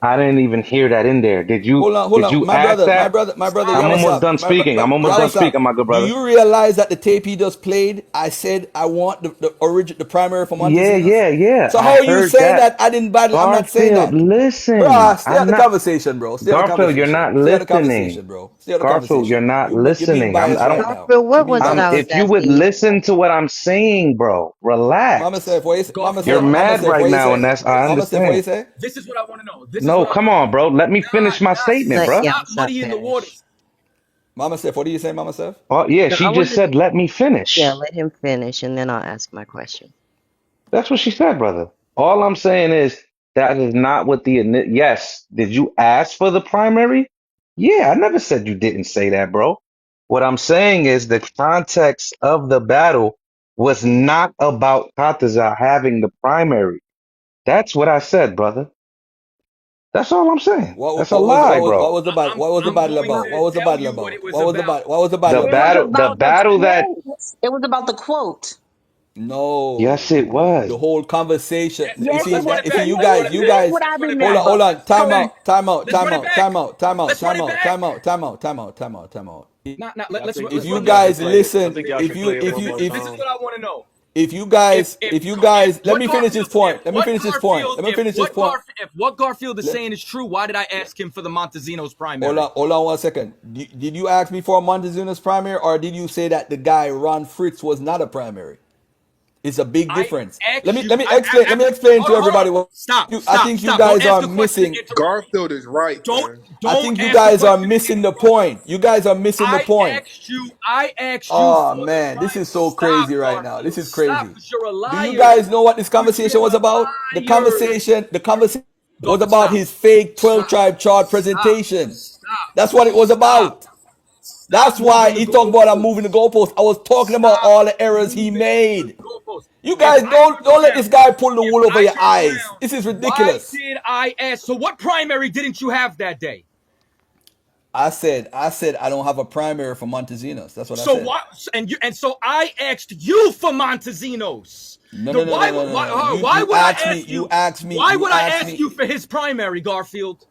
I didn't even hear that in there. Did you? Hold Did on. you ask that? My brother, Stop I'm it. almost Yawasap, done speaking. I'm almost done Yawasap. speaking, my good Do brother. you realize that the tape he just played, I said I want the primary for Yeah, Montesinos? yeah, yeah. So I how are you heard saying that. that I didn't battle? I'm not saying Garfield, that. Bro, listen. stay out I'm the not. conversation, bro. Stay out the Garfield, you're conversation. not Stay out the listening. conversation, bro. Stay out the Garfield, you're conversation. not You're being listening. biased I don't. right now. Garfield, You're what being was it I was biased. If you would asking you? listen to what I'm saying, bro, Mama relax. said, what you say? You're Garfield, Mama mad said, right what you now, and say? that's I Mama said, what understand. you say? this is what I want to know. This is No, what I come want to on, know. bro. Let me finish my statement, Let bro. Stop Yamsat muddying the finish. waters. Mama said, what do you say, Mama said? Oh yeah, No, I she just wanted, said let me yeah, finish. let him finish and then I'll ask my question. That's what she said, brother. All I'm saying is that is not what yes. Did you ask for the primary? Yeah, I never said you didn't say that, bro. What I'm saying is the context of the battle was not about Kataza having the primary. That's what I said, brother. That's all I'm saying. That's a lie, bro. What was the I'm battle going about? to What was the tell battle you what about? it was about. What was the battle The It was about? battle, the about the battle that quote. It was about the quote. yes, No, it was. the whole conversation. Yeah, Yes, it let's run was. it back. Yes, Let's run it back. what I Let's run it back. remember. Hold on. Let's run it back. Let's run it back. Let's run it back. Time out. I think Let's If I you run think this y'all shit should guys play back. it. I listen, think y'all should play it one more This is time. what I want to know. if you guys, let If me finish this Garfield, point. Let me finish this point. if what Garfield is Let, saying is true, why did I ask him for the Montesinos primary? hold on 1 second. Did you ask me for a Montezuma's primary, or did you say that the guy Ron Fritz was not a primary? It's a big I difference. asked you. Let me explain. Let me explain to Hold on. everybody what Stop. I Stop. think you Stop. Don't guys are ask a question to missing. interrupt me. Garfield is right, Don't man. I don't think you ask a guys are question to missing the interrupt me. point. You guys are missing the point. I asked you Oh for the man, this prime. is so Stop, crazy right now. This Garfield. is Stop, crazy. because you're a Do you liar. guys know what this Because conversation you're was a about? liar. The conversation was Garfield, about stop. his fake 12 Stop. tribe chart Stop. presentation. Stop. That's what it was Stop. about. Stop That's why moving the he talked about I'm moving the goalposts. goalpost. I was talking about Stop all the errors he moving the made. goalposts. You If guys I turn don't let this around, guy pull the if wool over I your turn eyes. around, This is why ridiculous. did I ask? So what primary didn't you have that day? I said I don't have a primary for Montesinos. That's what I So said. what? And so I asked you for Montesinos. The No. why would I ask You you? asked me, Why would I ask you for his primary, Garfield?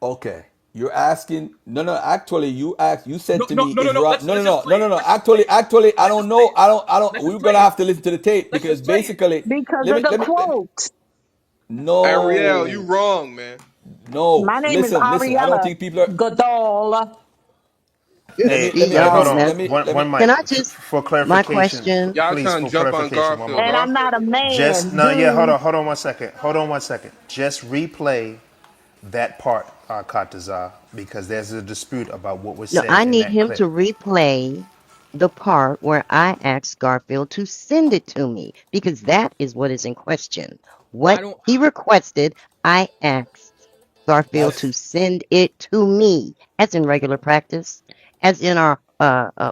okay. You're asking no, actually you asked, you said No, to no, me no, no, is no. Rob, Let's just play it. no, Let's just play it. actually I Let's don't just play know, it. I don't, Let's we're just play gonna it. have to listen to the tape Let's because just play it. basically Because of the quote. Ariel, you no, wrong, man. no, My name is listen, I don't Ariella think people are, Godal. Hey, See, hey, hold y'all on. messing. One mic Can I just, for my clarification, question, Y'all please. trying For to jump on clarification, one Garfield. And mic. I'm not Garfield a is a Just man. no, yeah. Dude. Hold on one second. Hold on one second. Just replay that part, Kataza, because there's a dispute about what was no, said I in need that him clip. to replay the part where I asked Garfield to send it to me because that is what is in question. I What don't. he requested, I asked Garfield to that's send it to me, as in regular practice, as in our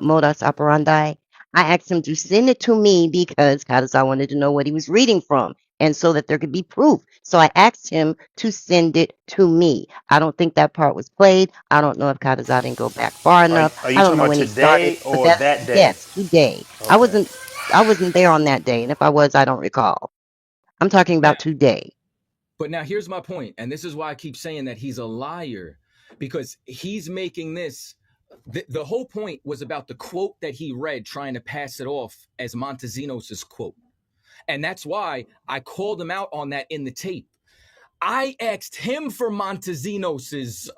modus operandi. I asked him to send it to me because I wanted to know what he was reading from, and so that there could be proof. So I asked him to send it to me. I don't think that part was played. I don't know if Kadazar didn't go back far enough. Are I you don't talking know about when he started, today but or that's that day? yes, today. Okay. I wasn't there on that day, and if I was, I don't recall. I'm talking Now, about today. but now here's my point, and this is why I keep saying that he's a liar, because he's making this. The whole point was about the quote that he read, trying to pass it off as Montezinos's quote, and that's why I called him out on that in the tape. I asked him for Montezinos's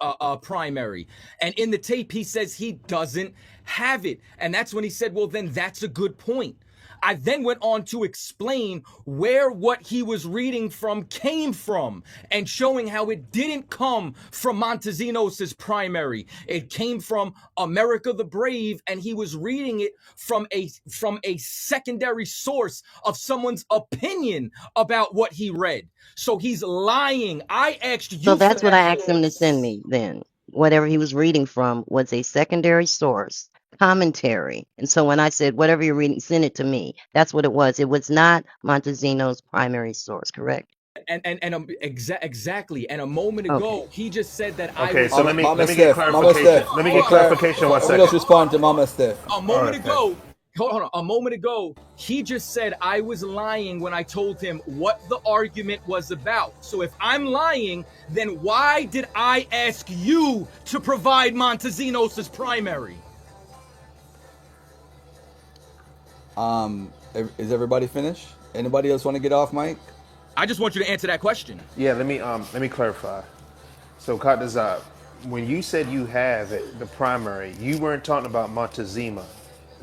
primary, and in the tape he says he doesn't have it, and that's when he said, "Well, then that's a good point." I then went on to explain where what he was reading from came from and showing how it didn't come from Montezinos's primary. It came from America the Brave, and he was reading it from a secondary source of someone's opinion about what he read. So he's lying. I asked So you for that's what that I asked him to send source. me then. Whatever he was reading from was a secondary source commentary. And so when I said, whatever you're reading, send it to me, that's what it was. It was not Montezino's primary source, correct? Exactly. And a moment Okay. ago, he just said that I Okay. was So Mama, let me Mama let me get Steph, Mama clarification. Steph, Let me hold get on, clarification. One let me just second. respond to Mama Steph. a All moment right. Thanks. ago. Hold on. A moment ago, he just said I was lying when I told him what the argument was about. So if I'm lying, then why did I ask you to provide Montezinos' primary? Is everybody finished? Anybody else want to get off mic? I just want you to answer that question. Yeah. Let me clarify. So, Kataza, when you said you have it, the primary, you weren't talking about Montezuma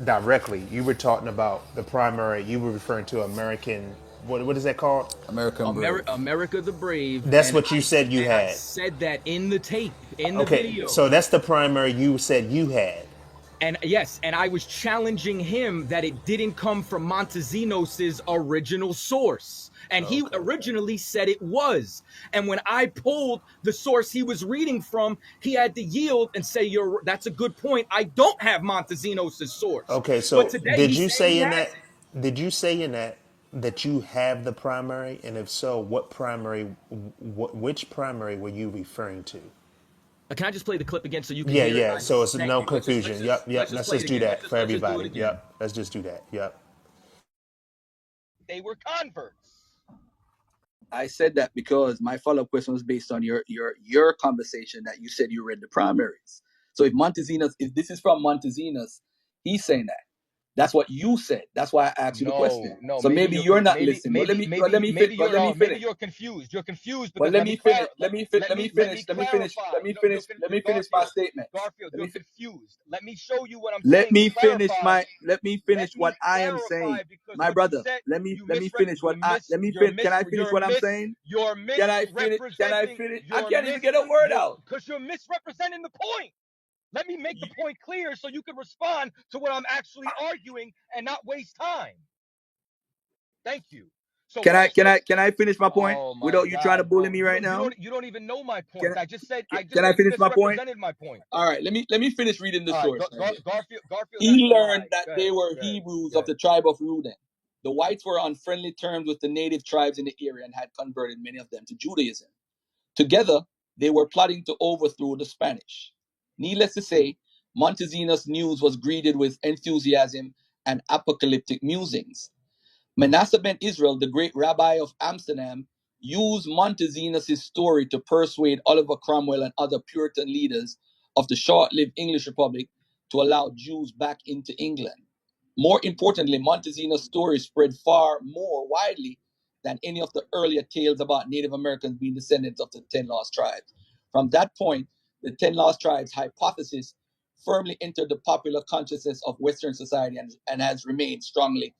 directly. You were talking about the primary. You were referring to American. What is that called? American Brave. America the Brave, That's what you said you and I had. said that in the tape, in the Okay, video. so that's the primary you said you had. And yes, and I was challenging him that it didn't come from Montezinos's original source. And he Okay. originally said it was. And when I pulled the source he was reading from, he had to yield and say, that's a good point. I don't have Montezinos's source. Okay, But so today he's saying he has it. did you say in that you have the primary, and if so, what primary, which primary were you referring to? Can I just play the clip again so you can Yeah, hear it? yeah. So it's Thank no you. confusion. Yep, Let's yep. just Let's play it just do again. that for Let's just do it everybody. again. Yep. Let's just do that. Yep. They were converts. I said that because my follow-up question was based on your conversation that you said you read the primaries. So if this is from Montezinos, he's saying that. That's what you said. That's why I asked you the question. No, no. So Maybe maybe you're you're not maybe listening. maybe you're maybe you're confused. You're confused But because let me clarify. Let me Let clarify. me No, finish. Let me finish my Garfield, statement. Garfield, Let you're me confused. Let me show you what I'm let saying to me finish clarify. my let me Let finish me what I am saying, clarify because my what you brother. said, Let me finish what I let me fin. Can I finish what I'm saying? you're Can I misrepresenting finish? I can't even get a word you're out. because you're misrepresenting the point. Let me make the point clear so you can respond to what I'm actually arguing and not waste time. Thank you. Can I finish my point Oh my without you trying to God, bully bro. me right now? You don't even know my Can point. I can just I said you finish my point? misrepresented my point. All right, let me finish reading the All right, source right here. Garfield has He to learned lie. that Go they ahead, were go ahead, Hebrews go of ahead. the tribe of Reuben. The whites were on friendly terms with the native tribes in the area and had converted many of them to Judaism. Together, they were plotting to overthrow the Spanish. Needless to say, Montezino's news was greeted with enthusiasm and apocalyptic musings. Manasseh ben Israel, the great rabbi of Amsterdam, use Montezina's story to persuade Oliver Cromwell and other Puritan leaders of the short-lived English Republic to allow Jews back into England. More importantly, Montezina's story spread far more widely than any of the earlier tales about Native Americans being descendants of the 10 Lost Tribes. From that point, the 10 Lost Tribes hypothesis firmly entered the popular consciousness of Western society and has remained strongly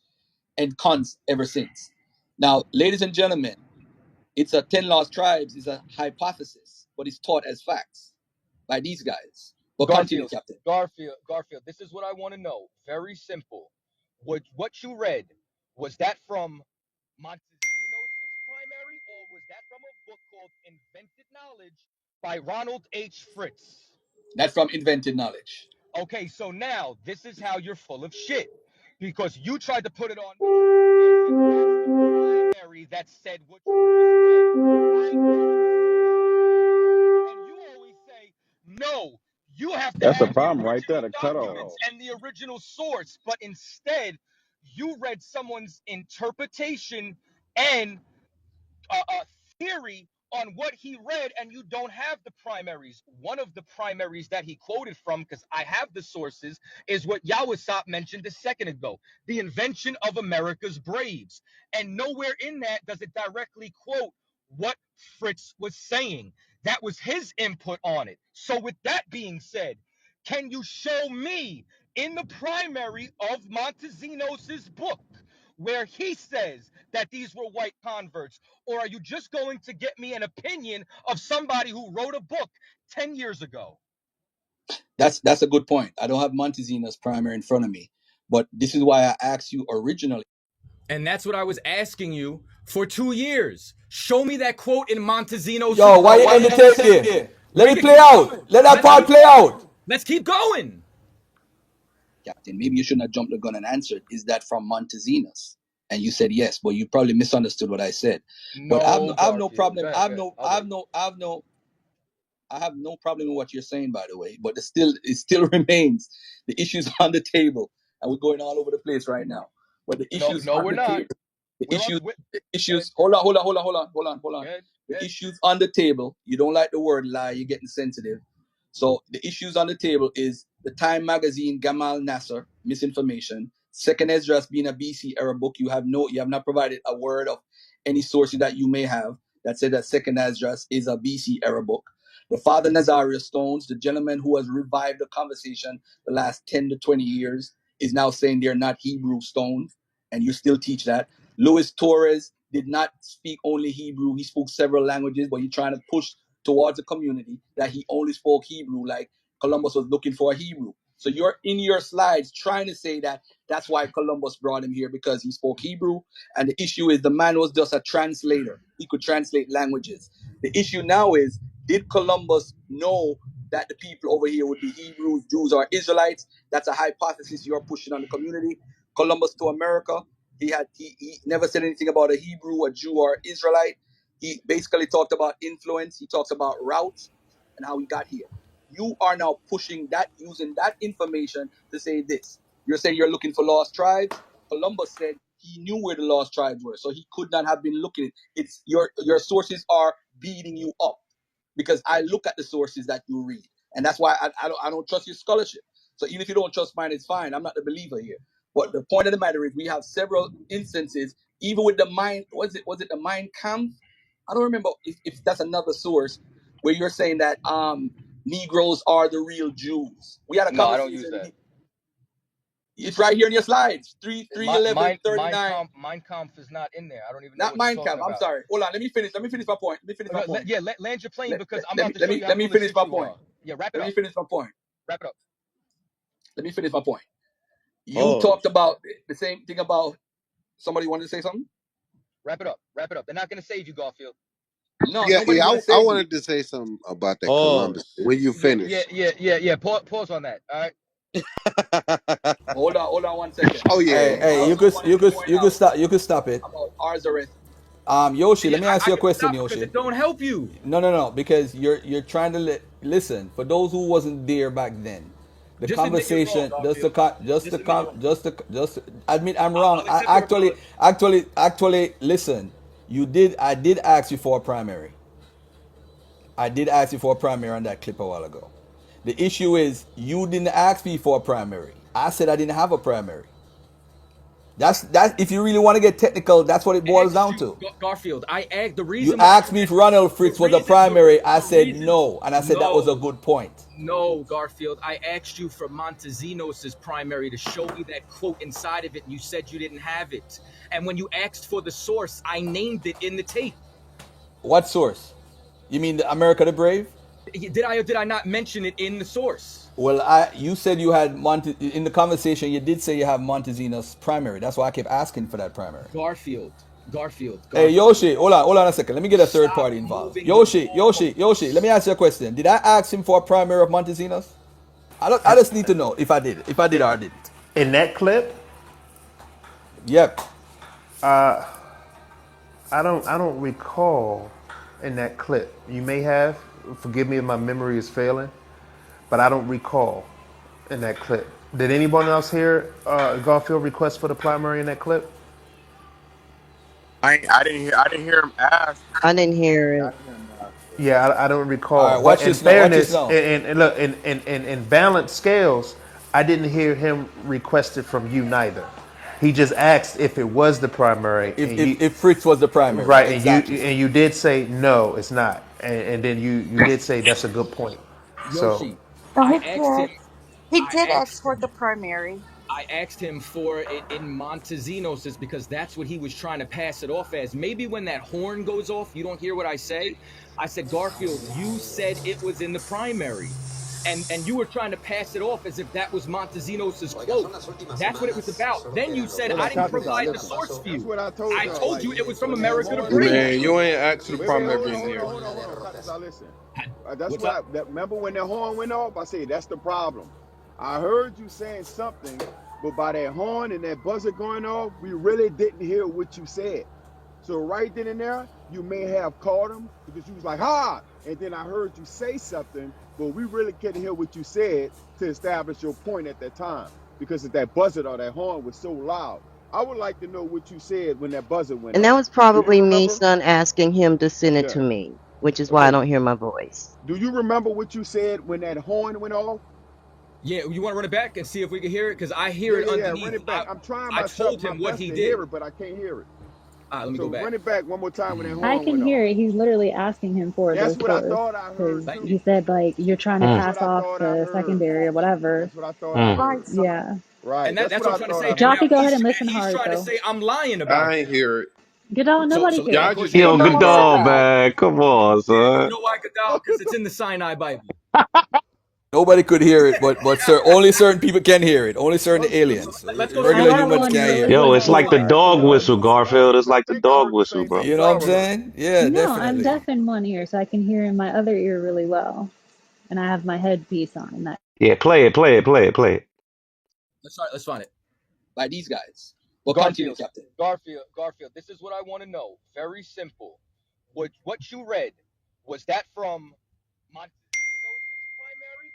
ensconced ever since. Now, ladies and gentlemen, it's a 10 Lost Tribes is a hypothesis, but it's taught as facts by these guys. But continue, Garfield, Captain. Garfield. This is what I want to know. Very simple. What you read, was that from Montesinos' primary, or was that from a book called Invented Knowledge by Ronald H. Fritz? That's from invented knowledge. Okay, so now this is how you're full of shit. Because you tried to put it on me as if that's the primary that said what you just read. I know the source you're reading from. And you always say, no, you have to That's the have the problem right there, original the cutoff. documents and the original source. But instead, you read someone's interpretation and a theory on what he read, and you don't have the primaries. One of the primaries that he quoted from, because I have the sources, is what Yawasop mentioned a second ago, the invention of America's Braves. And nowhere in that does it directly quote what Fritz was saying. That was his input on it. So with that being said, can you show me in the primary of Montesinos' book where he says that these were white converts? Or are you just going to get me an opinion of somebody who wrote a book 10 years ago? That's a good point. I don't have Montezina's primary in front of me, but this is why I asked you originally. And that's what I was asking you for 2 years. Show me that quote in Montesinos. Yo, why you entertain? Let it play out. Let that part play out. Let's keep going. Captain, maybe you shouldn't have jumped the gun and answered, is that from Montesinos? And you said yes, but you probably misunderstood what I said. But I have no problem. I have no problem with what you're saying, by the way. But it still remains the issues on the table, and we're going all over the place right now. But the issues No, on we're the not. table, the We're on. issues, We're, the go ahead, issues. Hold on. go ahead, go The ahead. issues on the table. You don't like the word lie. You're getting sensitive. So the issues on the table is the Time magazine Gamal Nasser misinformation. Second Esdras being a BC era book. You have not provided a word of any sources that you may have that said that Second Esdras is a BC era book. The Father Nazario Stones, the gentleman who has revived the conversation the last 10 to 20 years, is now saying they're not Hebrew stones, and you still teach that. Luis Torres did not speak only Hebrew. He spoke several languages, but he's trying to push towards the community that he only spoke Hebrew, like Columbus was looking for a Hebrew. So you're in your slides trying to say that that's why Columbus brought him here, because he spoke Hebrew. And the issue is the man was just a translator. He could translate languages. The issue now is, did Columbus know that the people over here would be Hebrews, Jews, or Israelites? That's a hypothesis you're pushing on the community. Columbus to America, he never said anything about a Hebrew, a Jew, or Israelite. He basically talked about influence. He talks about routes and how he got here. You are now pushing that, using that information to say this. You're saying you're looking for lost tribes. Columbus said he knew where the lost tribes were, so he could not have been looking. It's your sources are beating you up, because I look at the sources that you read, and that's why I don't trust your scholarship. So even if you don't trust mine, it's fine. I'm not the believer here. But the point of the matter is, we have several instances, even with the mind. Was it the Mind Kampf? I don't remember if that's another source where you're saying that Negroes are the real Jews. We had a No, I don't use conversation. that. It's right here in your slides. 311 39. Mein Kampf is not in there. I don't even know Not what you're Mind talking Kampf. I'm about. sorry. Hold on. Let me finish. Let me finish my point. Yeah, land your plane, Let, because I'm let about me to let show me you how let me full of finish shit my you point. are. Yeah, wrap it Let me up. finish my point. Wrap it up. Let me finish my point. You Pause. talked about the same thing about somebody wanted to say something. Wrap it up. Wrap it up. They're not gonna save you, Garfield. No, Yeah, nobody's yeah. gonna I save you. wanted to say something about that Columbus. Pause. When you finish. Yeah. Pause on that. All right. Hold on 1 second. Oh Hey, yeah. I hey, also wanted to point out you could stop it. about Arzareth. Yoshi, Yeah, let me ask I you a can question, stop because Yoshi. it don't help you. No, because you're trying to listen. For those who wasn't there back then, the Just admit you're wrong, conversation, Garfield. Just admit you're wrong. just admit I'm I'll wrong. I accept your apology. actually listen. I did ask you for a primary. I did ask you for a primary on that clip a while ago. The issue is you didn't ask me for a primary. I said I didn't have a primary. That if you really want to get technical, that's what it boils Asked down you, to. Garfield. I asked the You reason why asked me if Ronald the Fritz was a reason primary. I the said reason no, and I said that was a no. good point. No, Garfield, I asked you for Montezinos' primary to show me that quote inside of it, and you said you didn't have it. And when you asked for the source, I named it in the tape. What source? You mean the America the Brave? Did I or did I not mention it in the source? Well, you said you had in the conversation. You did say you have Montezino's primary. That's why I kept asking for that primary. Garfield. Hey Yoshi, hold on a second. Let me get a third Stop party involved. moving the Yoshi. Let goalposts. me ask you a question. Did I ask him for a primary of Montezino's? I just need to know if I did. If I did or I didn't. In that clip, Yep. I don't recall in that clip. You may have. Forgive me if my memory is failing, but I don't recall in that clip. Did anyone else hear Garfield request for the primary in that clip? I didn't hear him ask. I didn't hear Yeah, I it. didn't hear him ask for it. Yeah, I don't All recall. right. But Watch in this now. Watch this fairness, now. and look, in balanced scales, I didn't hear him request it from you neither. He just asked if it was the primary, and you If Fritz was the primary, right, exactly. and you did say no, it's not, and then you did say that's a good point. So Yoshi, No, I he asked him. did. He I did ask asked for him. the primary. I asked him for it in Montezino's because that's what he was trying to pass it off as. Maybe when that horn goes off, you don't hear what I say. I said, Garfield, you said it was in the primary. And you were trying to pass it off as if that was Montezino's quote. That's what it was about. Then you said, Hold I on, didn't Captain, provide the listen. source for That's you. what I told I y'all. told Like you it was from when that America the horn go Brave. off. Man, you ain't asked for the Wait, primary in hold on, here. Captain. Listen. That's What's what up? remember when that horn went off? I said that's the problem. I heard you saying something, but by that horn and that buzzer going off, we really didn't hear what you said. So right then and there, you may have caught him because you was like, "Ha!" And then I heard you say something, but we really couldn't hear what you said to establish your point at that time because of that buzzer or that horn was so loud. I would like to know what you said when that buzzer went And that off. was Do you probably me, remember? son, asking him to send it Yeah. to me, which is why I Okay. don't hear my voice. Do you remember what you said when that horn went off? Yeah, you want to run it back and see if we can hear it? Because I hear Yeah, it yeah, yeah. Run underneath. it back. I'm trying I told my him what best he to did. hear it, but I can't hear it. All right, let me go So back. run it back one more time when that I horn can went off. hear it. He's literally asking him for the That's what I source thought I heard because Thank too. you. he said like you're trying to That's Mm, what pass I off thought I the heard. secondary or whatever. That's what I thought I mm. heard. Right. So Yeah. Right. And That's that's what what I'm I trying to thought say. I And now Joshy, heard. go ahead and listen he's hard trying to though. say I'm lying about I it. ain't hear it. Goodall, nobody So Y'all cares. just He hear on me. good Goodall, sit dog, down. man. Come on, yeah, you son. know why, Gadal? Because it's in the Sinai Bible. Nobody could hear it, but only certain people can hear it. Only certain Okay. So aliens, let's go to I regular have Deuteronomy humans one 28. can't hear really, it. Yo, really it's like the cool. dog whistle, You was Garfield. right It's because I like the think I dog heard the whistle, same bro. thing You know what I'm Flower heard. saying? Yeah, No, I'm definitely. deaf in one ear, so I can hear in my other ear really well. And I have my headpiece on. And that Yeah, play it, play it, play it, play it. Let's find it. By these guys. Well, continue, Garfield, Captain. Garfield. This is what I want to know. Very simple. What you read was that from Montezino's primary?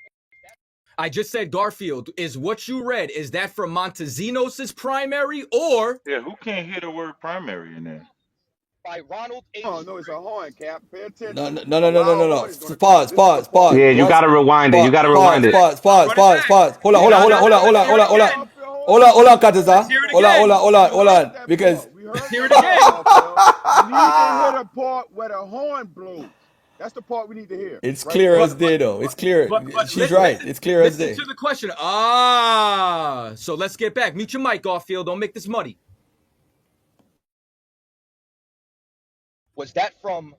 I just said Garfield. Is what you read, is that from Montezino's primary or Yeah, who can't hear the word primary in there? By Ronald Oh H. no, it's a horn, Cap. Pay No, attention. no, no, A no, no, no, loud no, no. horn is gonna come off. Pause, This is the pause, part. pause. Yeah, you Once, gotta rewind it. You gotta I'll run it rewind pause, it. back. pause, I'll pause, run it pause, back. pause. Hold on, hold on, Now, hold on, hold on, hold let's on, hear hold it on, hold on. again. Garfield, hold Hold on, on. We Let's Kataza. hear heard it that Hold on, hold part. on, again. hold on, We hold heard on. that Because part. We Let's heard hear it that part, again. Garfield. We need to hear the part where the horn blows. That's the part we need to hear it's right clear there. as But day, though. It's clear. She's right. listen, It's clear as listen day. to the question. Ah, so let's get back. Mute your mic, Garfield. Don't make this muddy. Was that from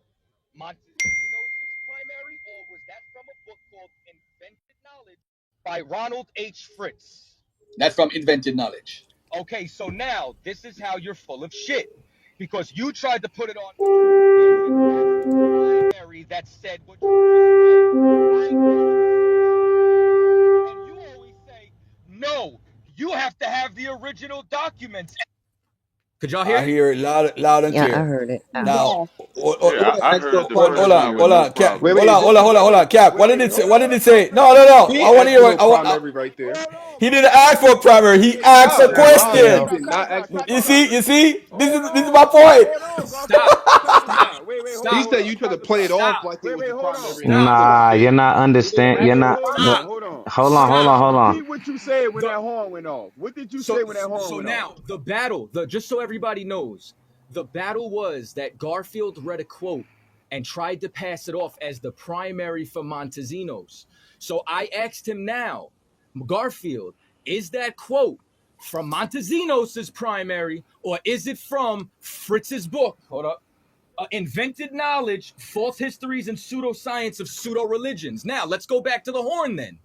Montezino's primary, or was that from a book called Invented Knowledge by Ronald H. Fritz? That's from Invented Knowledge. Okay, so now this is how you're full of shit. Because you tried to put it on me as if that's the primary that said what you just read. I know the source you came from. And you always say, no, you have to have the original documents. Could y'all hear I it? hear it loud and Yeah, I clear. heard it. Now, Yes. You Yeah, gotta I ask for heard a the hold first primary. time with hold no on, Cap. problem. Wait, is this Hold wait, on, Cap. wait, What did wait, it say? hold What did on, it hold on, say? Papa. No. He Hold ain't I want to asked hear for it. no primary right there. He didn't ask for a primary. He Hey, asked a Nah, Kata, you're lying. He question. hold on, did not Kata, ask for You Kata. see, primary. this is my point. Hold on, Stop. Garfield. Stop. He Stop. said you tried to play it off Stop. like it Wait, was wait, the hold on. primary, and Stop. that's what it Nah, you're is. not He didn't understand. Wait, You're ask wait, for a not. hold on, Stop. No, primary. hold on. hold on, Stop. hold on. Repeat what you said when The that horn went off. What did you so say when that horn so went off? now the battle, the just so everybody knows, the battle was that Garfield read a quote and tried to pass it off as the primary for Montesinos. So I asked him now, Garfield, is that quote from Montesinos' primary, or is it from Fritz's book? Hold up. Invented knowledge, false histories, and pseudoscience of pseudo religions. Now let's go back to the horn then.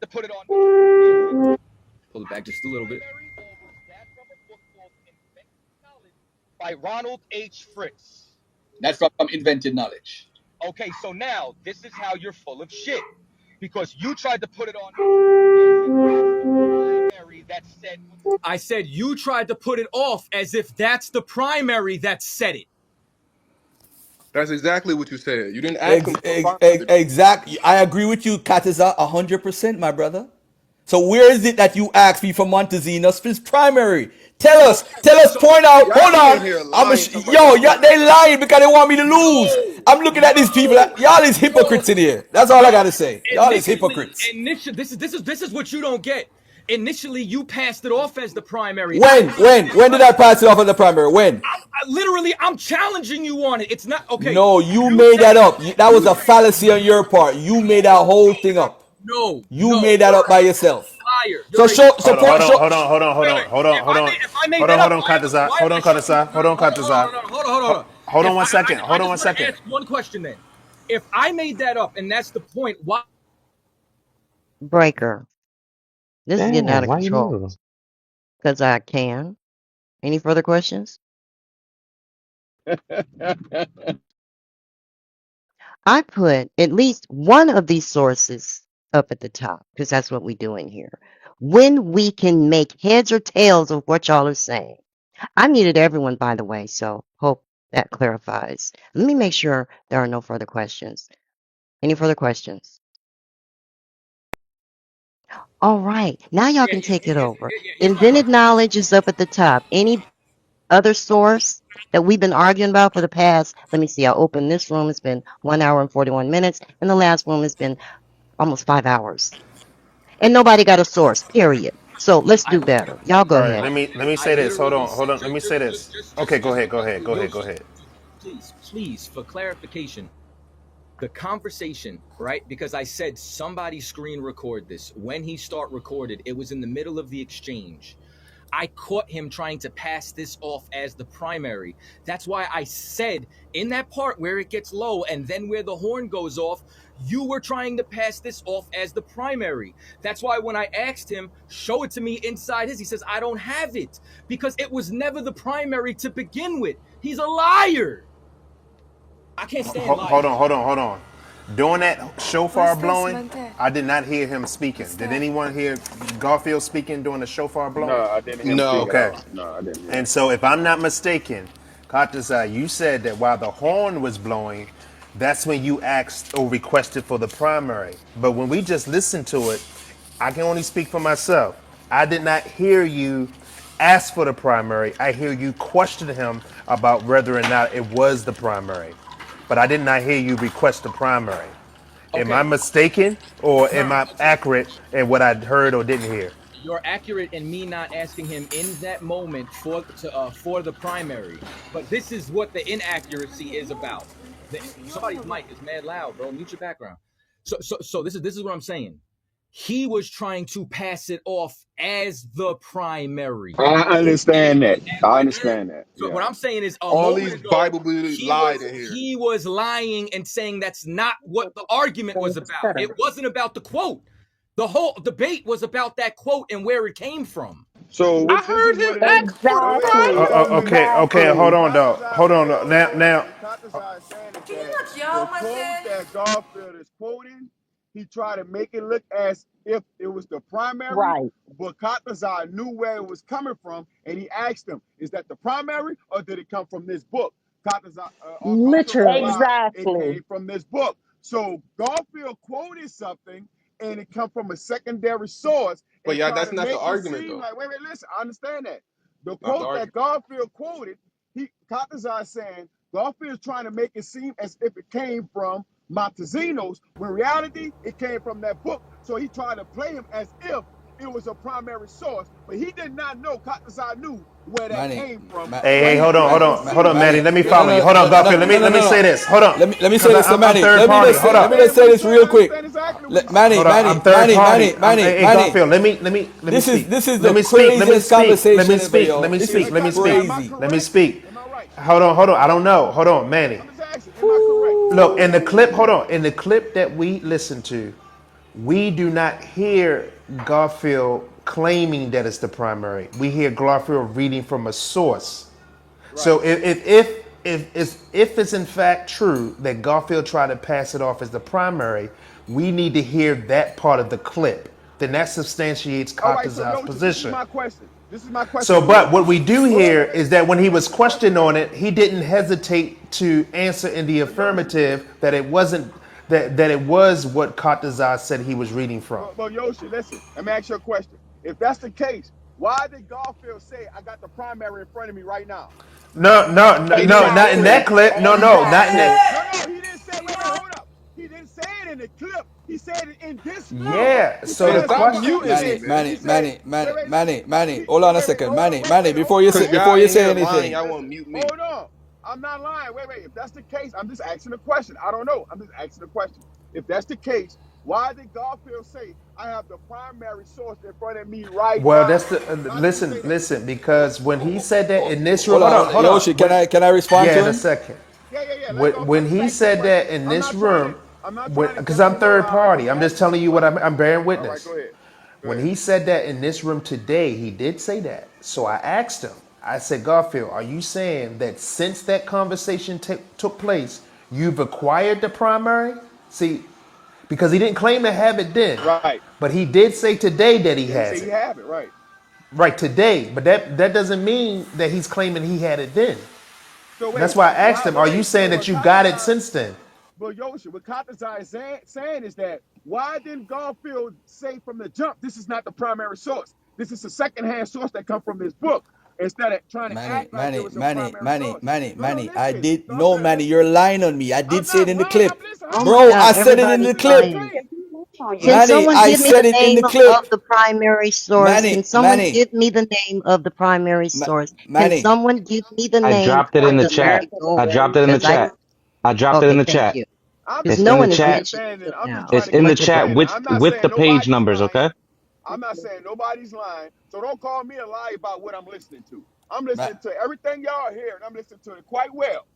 To put it on me, is it pull it back just a little bit. Primary, or was that from a book called Invented Knowledge by Ronald H. Fritz? That's from Invented Knowledge. Okay, so now this is how you're full of shit because you tried to put it on me as if that's the primary that said. I said you tried to put it off as if that's the primary that said it. That's exactly what you said. You didn't ask him for a primary. Exactly. I agree with you, Kataza, 100%, my brother. So where is it that you asked me for Montesinos for his primary? Okay, Tell us, so point out. Y'all Hold be in on. here lying, talking about Yo, y'all yeah, heard it they first. lying because they want me to lose. no, I'm looking at these people. no, Y'all is no, hypocrites in here. That's all I no. gotta say. Y'all is hypocrites. Initially, this is what you don't get. Initially, you passed it off as the primary. When did I pass it off as the primary? When? Literally, I'm challenging you on it. It's not okay. No, you You made say that up. That was you a say fallacy on your part. You made that whole thing up. You no. made that up by yourself. Liar. So You're a so liar. show. If I made that up, why am I showing you? Hold on. Hold If on one second. I Hold on just one want to second. ask one question then. If I made that up and that's the point, why? Breaker. This is getting out Damn, of why you control move? because I can. Any further questions? I put at least one of these sources up at the top because that's what we're doing here. When we can make heads or tails of what y'all are saying. I muted everyone, by the way, so hope that clarifies. Let me make sure there are no further questions. Any further questions? All right, now y'all Yeah, can take it over. here's my Invented question. knowledge is up at the top. Any other source that we've been arguing about for the past, let me see, I opened this room, it's been 1 hour and 41 minutes, and the last room has been almost 5 hours. And nobody got a source, period. So let's I do better. Y'all All go right, ahead. let me I say this. literally Hold said on. Let me say this. Okay, go ahead, go ahead, go ahead, go ahead. please for clarification. The conversation, right? Because I said somebody screen record this. When he start recorded, it was in the middle of the exchange. I caught him trying to pass this off as the primary. That's why I said in that part where it gets low and then where the horn goes off, you were trying to pass this off as the primary. That's why when I asked him, show it to me inside his, he says, I don't have it because it was never the primary to begin with. He's a liar. I can't stand liars. Hold on. During that shofar blowing, I did not hear him speaking. Did anyone hear Garfield speaking during the shofar No, blowing? I didn't hear him speak No. at Okay. all. No, I didn't hear him. And so, if I'm not mistaken, Katazai, you said that while the horn was blowing, that's when you asked or requested for the primary. But when we just listened to it, I can only speak for myself. I did not hear you ask for the primary. I hear you question him about whether or not it was the primary. But I did not hear you request the primary. Am I Okay, mistaken or no, am I accurate in what I heard or didn't hear? you're accurate in me not asking him in that moment for the primary. But this is what the inaccuracy is about. Somebody's mic is mad loud, bro. Mute your background. So this is what I'm saying. He was trying to pass it off as the primary. I And understand that. I when understand that. so Yeah. what I'm saying is a All moment these ago Bible believers he lied was in here. he was lying and saying that's not what the argument was about. It wasn't about the quote. The whole debate was about that quote and where it came from. So I what? This is heard what him it is. ask for the Wait, wait. Exactly. So Okay, hold Exactly. what on, though. Katazai Hold on. saying is Now, that now, what Katazai is saying is that the quote that Garfield is quoting he tried to make it look as if it was the primary, Right. but Katazar knew where it was coming from, and he asked him, "Is that the primary, or did it come from this book?" Katazar, Garfield Literally. replied, "It Exactly. came from this book." So Garfield quoted something, and it come from a secondary source, But and yeah, try that's to not the make it argument seem though. like, wait, listen, I understand that. The Not the quote that argument. Garfield quoted, Katazar is saying Garfield's trying to make it seem as if it came from Montezino's, when in reality it came from that book. So he tried to play him as if it was a primary source, but he did not know. Katazar knew where that Manny, came from. Hey, So hey, he made it hold on, seem Manny. Manny. Let me No, follow you. no, Hold on, no, no, Garfield. Let me no, no, say no. this. Hold on, Let me say because this to I'm Manny. third Let me party. just Hold say, I let up. me understand just say what he's this saying. real I quick. understand exactly what he's Manny, Hold saying. on. Manny, I'm third Manny, party. Manny, Manny, Hey, Manny. Garfield. Let me This speak. is Let the me speak. Let me craziest speak. Let conversation me ever, speak. Let yo. me This speak. is Let me speak. Am I crazy. Let me correct? speak. Am I right? Hold on. Hold on. I don't know. Hold on, Manny. I'm just asking. Am I correct? Look, in the Woo. clip, hold on. In the clip that we listened to, we do not hear Garfield claiming that it's the primary. We hear Garfield reading from a source. Right. So if it's in fact true that Garfield tried to pass it off as the primary, we need to hear that part of the clip. Then that substantiates All right. So Katazar's Yoshi, this is position. my question. This is my question So, to but Yoshi. what we do Wait, hear wait. is that when he was Answer the question questioned though. on it, he didn't hesitate to answer in the But Yoshi, affirmative that it wasn't that it was what Katazar said he was reading from. but Yoshi, listen. Let me ask you a question. If that's the case, why did Garfield say, "I got the primary in front of me right now"? No, no, no, He didn't no, not say in Exactly. that that. clip. Oh, No, he no, did not in say Exactly. it. that. No, he didn't say. Wait, hold up. He didn't say it in the clip. He said it in this room. Yeah. He So said the Man, as a stop question. he muting Manny, me, said man. he Manny, said Manny, Manny, listen. Manny, Manny. He Hold on a wait, second, hold on, Manny, Manny. hold Cause on. y'all Before you in say here lying, anything, y'all want Listen, to mute me. hold on. I'm not lying. Wait. If that's the case, I'm just asking a question. I don't know. I'm just asking a question. If that's the case, why did Garfield say, "I have the primary source in front of me right Well, that's now"? the Why did he listen, say that? listen. Because when he said that in this room, hold hold on, on, hold on. Yoshi. Can When, I respond yeah, to in a him? second. Yeah. Let When go. I'm when just he asking a said question. that in this room, I'm not when trying to because jump I'm in your third line. I'm party, just I'm just asking you a telling you what question. I'm bearing All right, witness. go ahead. Go When ahead. he said that in this room today, he did say that. So I asked him. I said, Garfield, are you saying that since that conversation took place, you've acquired the primary? See, because he didn't claim to have it then, Right. but he did say today that he Yeah, he said has he it. have it. Right. Right today, but that doesn't mean that he's claiming he had it then. So And that's wait, why I asked why? him, "Are you So saying that what you got it Katazai, since then?" but Yoshi, what Katazai is saying is that why didn't Garfield say from the jump, this is not the primary source. This is a secondhand source that come from this book, instead of trying to Manny, act like it Manny, was a Manny, primary Manny, source. Manny, No, Manny. I listen. did no, Garfield, Manny. You're listen. lying on me. I did I'm say it not in the lying. clip, Oh my bro. God, I said it in everybody's the Listen what I'm clip, lying. saying. So Can Manny. someone I give me the said it in name the of clip, the primary source? Can Manny, someone Manny, give me the name of the primary source? Can Manny. someone give me the I name dropped it in so the that I chat. can go I away? dropped it in the Because I don't. chat. I dropped it in Okay, the thank chat. you. Because It's no in the one is chat. mentioning it I'm just now. trying It's to in get the What you the chat heck? saying. with I'm not with saying the page nobody's numbers, lying. okay? I'm not saying nobody's lying. So don't call me a liar about what I'm listening to. I'm Ma- listening to everything y'all hear, and I'm listening to it quite well.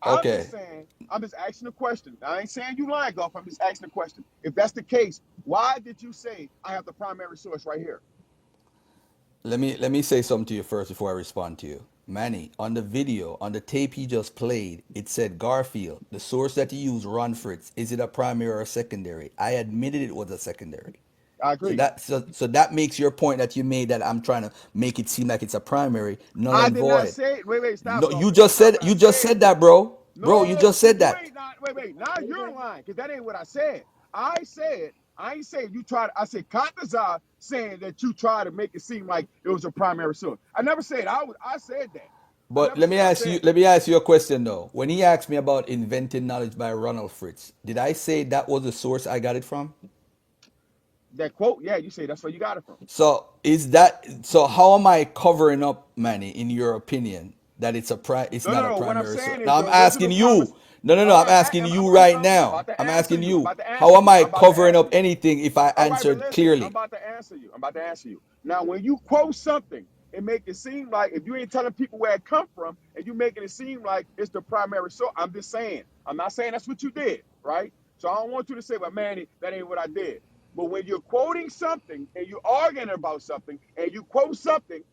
I'm just okay. saying, I'm just asking a question. I ain't saying you lying, Golf. I'm just asking a question. If that's the case, why did you say I have the primary source right here? Let me say something to you first before I respond to you. Manny, on the video, on the tape he just played, it said Garfield, the source that you use, Ron Fritz, is it a primary or a secondary? I admitted it was a secondary. I So agree. so that makes your point that you made that I'm trying to make it seem like it's a primary null I and did not void. say it. Wait, stop, No, Golf. That's not what I you just said. said that, bro. Bro, you No, just said you that. ain't not. Wait. Now you're lying because that ain't what I said. I ain't saying you tried. I said Katazar saying that you tried to make it seem like it was a primary source. I never said I was. I said that. I But never said I said that. let me ask you a question though. When he asked me about inventing knowledge by Ronald Fritz, did I say that was the source I got it from? That quote, yeah, you say that's where you got it from. So is that so? How am I covering up, Manny? In your opinion, that it's not a No. What I'm primary source? saying is Now I'm the asking original you. conversation. No. All I'm right, asking you right I'm now. about to I'm answer asking you. I'm you. about to How answer am you. I I'm about to covering answer up you. anything if I All right, but answered listen, I'm clearly? about to answer you. I'm about to answer you. Now, when you quote something and make it seem like if you ain't telling people where it come from and you making it seem like it's the primary source, I'm just saying. I'm not saying that's what you did, right? So I don't want you to say, well, Manny, that ain't what I did. But when you're quoting something and you're arguing about something and you quote something,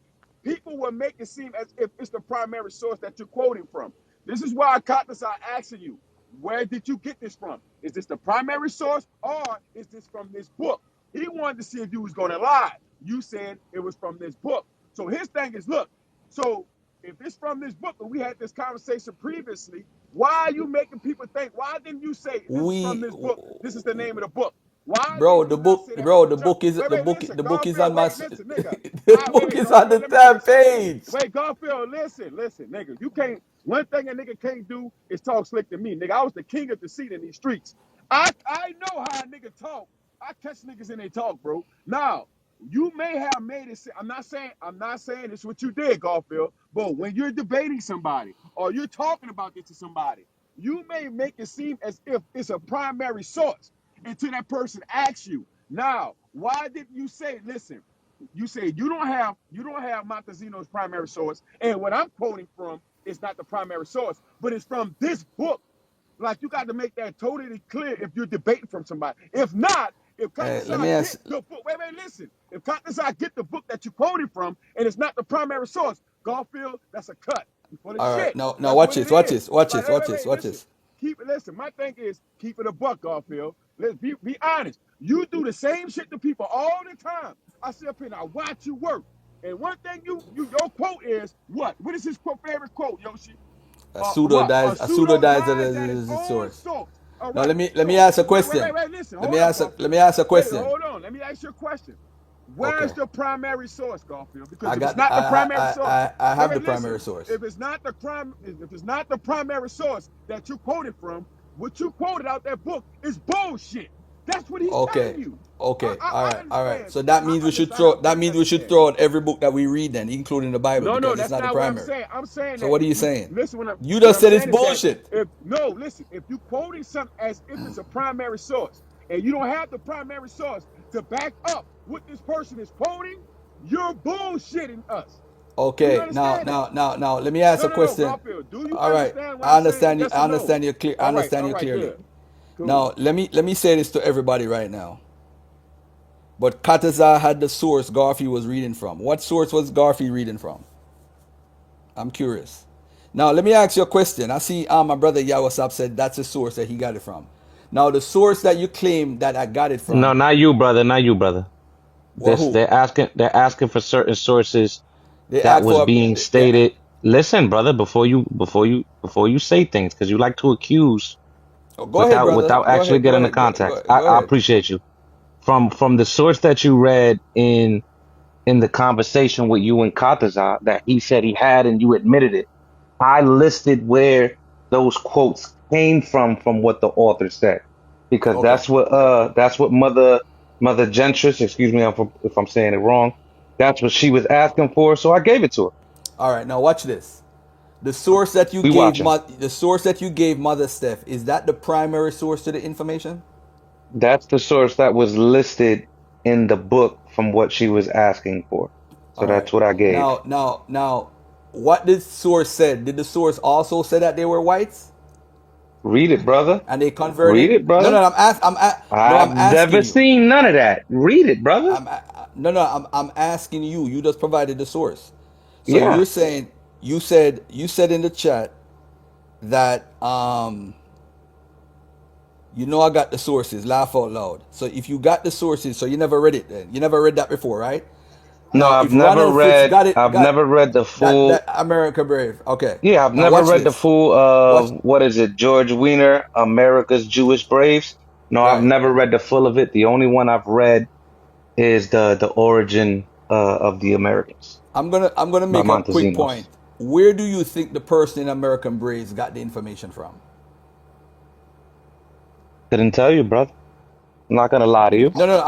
people will make it seem as if it's the primary source that you're quoting from. This is why I caught this out asking you, where did you get this from? Is this the primary source or is this from this book? He wanted to see if you was going to lie. You said it was from this book. So his thing is, look, so if it's from this book, and we had this conversation previously, why are you making people think? Why didn't you say this is from We, this book? This is the name of the book. Why bro, did the you not book, say that from bro, the jump? Wait, wait, listen, the book is Garfield, on my, wait, listen, nigga. the book Wait, is on Garfield, the let me tell you damn something. page. Wait, Garfield, listen, nigga. You can't. One thing a nigga can't do is talk slick to me, nigga. I was the king of the seat in these streets. I know how a nigga talk. I catch niggas in they talk, bro. Now, you may have made it. I'm not saying it's what you did, Garfield. But when you're debating somebody or you're talking about this to somebody, you may make it seem as if it's a primary source until that person asks you. Now, why didn't you say, listen? You say you don't have Montezino's primary source, and what I'm quoting from is not the primary source, but it's from this book. Like you got to make that totally clear if you're debating from somebody. If not, if Let me Katazar get ask. the book, wait, listen. If Katazar get the book that you quoted from and it's not the primary source, Garfield, that's a cut. You full of All right, shit. now That's watch what it this, watch is. this, watch Like, this, wait, watch this, watch listen. this. Keep it. Listen, my thing is keep it a buck, Garfield. Let's be honest. You do the same shit to people all the time. I sit up here and I watch you work. And one thing your quote is what? What is his favorite quote, Yoshi? What? A A pseudo pseudo dies dies at his as its own source. source. All Now right. let me So ask a wait, question. listen. Hold up, Let me Garfield. ask a Wait, question. hold on. Let me ask you a question. Where's Okay, the primary source, Garfield? Because I if it's got not the primary source, I have the listen. primary source. If it's not the primary source that you quoted from, what you quoted out that book is bullshit. That's what he's telling Okay, you. okay, I all right. understand. So that means I have that great means we should understanding. throw out every book that we read then, including the Bible, No, because it's that's not the not what I'm primary. saying. I'm saying So that what are you you saying? listen. You What just I'm said it's saying is that bullshit. if no, listen, if you quoting something as if it's a primary source and you don't have the primary source to back up what this person is quoting, you're bullshitting us. Do you Okay, understand that? now, let me ask a No, question. Garfield. Do you All right, understand what I'm saying? Yes or I no? understand you clear. I All understand you right, clearly. good, cool. Now, let me say this to everybody right now. But Kataza had the source Garfield was reading from. What source was Garfield reading from? I'm curious. Now, let me ask you a question. I see my brother Yawasap said that's the source that he got it from. Now, the source that you claim that I got it No, from, not you, brother. Not you, brother. well, This who? they're asking for certain sources They that asked was for, being stated. Listen, brother, before you say things, because you like to accuse oh, go ahead, without brother. without actually getting the context. I, Go I ahead. appreciate you. From the source that you read in the conversation with you and Kataza that he said he had and you admitted it. I listed where those quotes came from what the author said, because Okay. that's what Mother Gentris, excuse me if I'm saying it wrong, that's what she was asking for, so I gave it to her. All right. Now, watch this. We watching. The source that you gave Mother Steph, is that the primary source to the information? That's the source that was listed in the book from what she was asking for. So All right. that's what I gave. Now, what this source said? Did the source also say that they were whites Read it, brother. and they Read converted? it, No, brother. no. No. I'm I've never asking you. seen none of that. Read it, brother. No, no. I'm asking you. You just provided the source. So Yeah. you're saying you said in the chat that you know I got the sources. Laugh out loud. So if you got the sources, so you never read it then. You never read that before, right? No, Now, if Ronald Fitz I've never read the that full, America Brave. Okay. yeah, I've Now never watch read the this. full Watch. what is it, George Weiner, America's Jewish Braves. No, I've Right. never read the full of it. The only one I've read is the origin of the Americans I'm gonna by make a quick point. Montesinos. Where do you think the person in American Braves got the information from? Couldn't tell you, brother. I'm not gonna lie to you. No, no, no.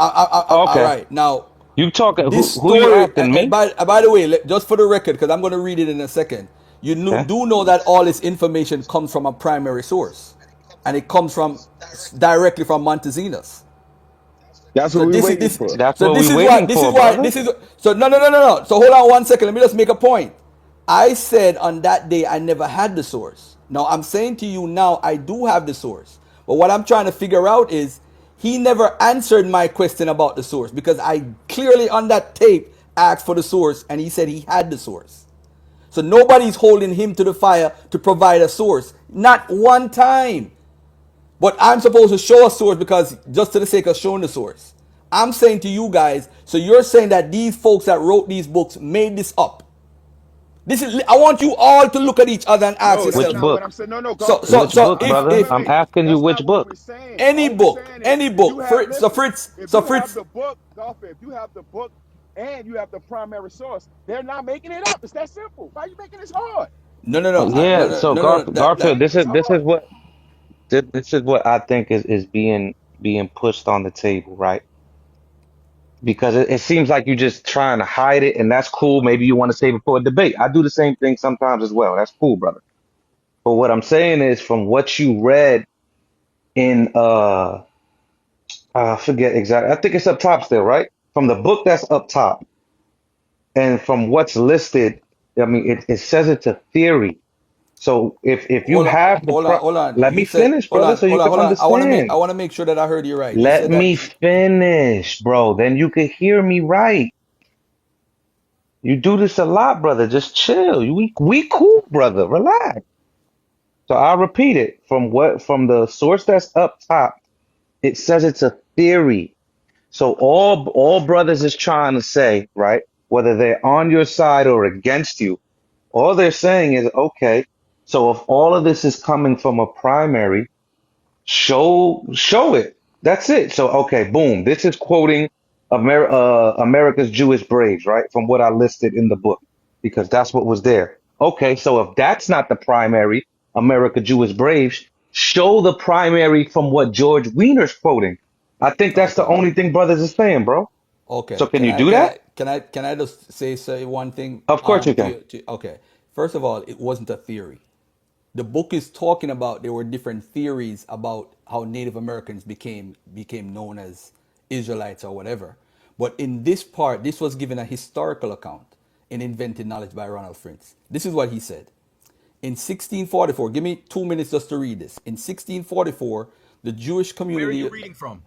All Okay. right. Now, You talking, this who you story, asking me? by the way, just for the record, because I'm going to read it in a second, Okay. do know that all this information comes from a primary source, and it comes from directly from Montesinos. That's what So we this is waiting this. for. That's So what we waiting this is for, why brother. this is. So no. So hold on 1 second. Let me just make a point. I said on that day I never had the source. Now I'm saying to you now I do have the source. But what I'm trying to figure out is he never answered my question about the source because I clearly on that tape asked for the source and he said he had the source. So nobody's holding him to the fire to provide a source. Not one time. But I'm supposed to show a source because just to the sake of showing the source. I'm saying to you guys, so you're saying that these folks that wrote these books made this up. This is I want you all to look at each other and ask No, that's Which yourself. not what book? I'm saying. No, no, So Garfield. so Which so book, if brother? Wait, I'm if wait. asking you That's which not what book. we're saying. any All we're book, saying is any if you book, have, Fritz, so listen, Fritz, if so you have Fritz, the book, Garfield, if you have the book and you have the primary source, they're not making it up. It's that simple. Why are you making this hard? no, no, no, no, Yeah. no, So no, no, Why are you Garfield, that making this this is hard? what this is what I think is being pushed on the table, right? Because it seems like you're just trying to hide it, and that's cool. Maybe you want to save it for a debate. I do the same thing sometimes as well. That's cool, brother. But what I'm saying is, from what you read in I forget exactly. I think it's up top still, right? From the book that's up top, and from what's listed, I mean, it says it's a theory. So if you hold on, have the hold on. let You me said finish, brother, so you can hold on. I understand. want to make sure that I heard you right. You Let said that me finish, bro. Then you can hear me right. You do this a lot, brother. Just chill. We cool, brother. Relax. So I'll repeat it from the source that's up top. It says it's a theory. So all brothers is trying to say, right? Whether they're on your side or against you, all they're saying is, okay. So if all of this is coming from a primary, show it. That's it. So okay, boom. This is quoting America's Jewish Braves, right? From what I listed in the book, because that's what was there. Okay, so if that's not the primary America Jewish Braves, show the primary from what George Wiener's quoting. I think that's the okay. only thing brothers is saying, bro. So Okay, can you do that? can I just say one thing Of course you can. to okay. First of all, it wasn't a theory. The book is talking about there were different theories about how Native Americans became known as Israelites or whatever. But in this part, this was given a historical account in Invented Knowledge by Ronald Fritz. This is what he said. In 1644, give me 2 minutes just to read this. In 1644, the Jewish Where are community, you reading from?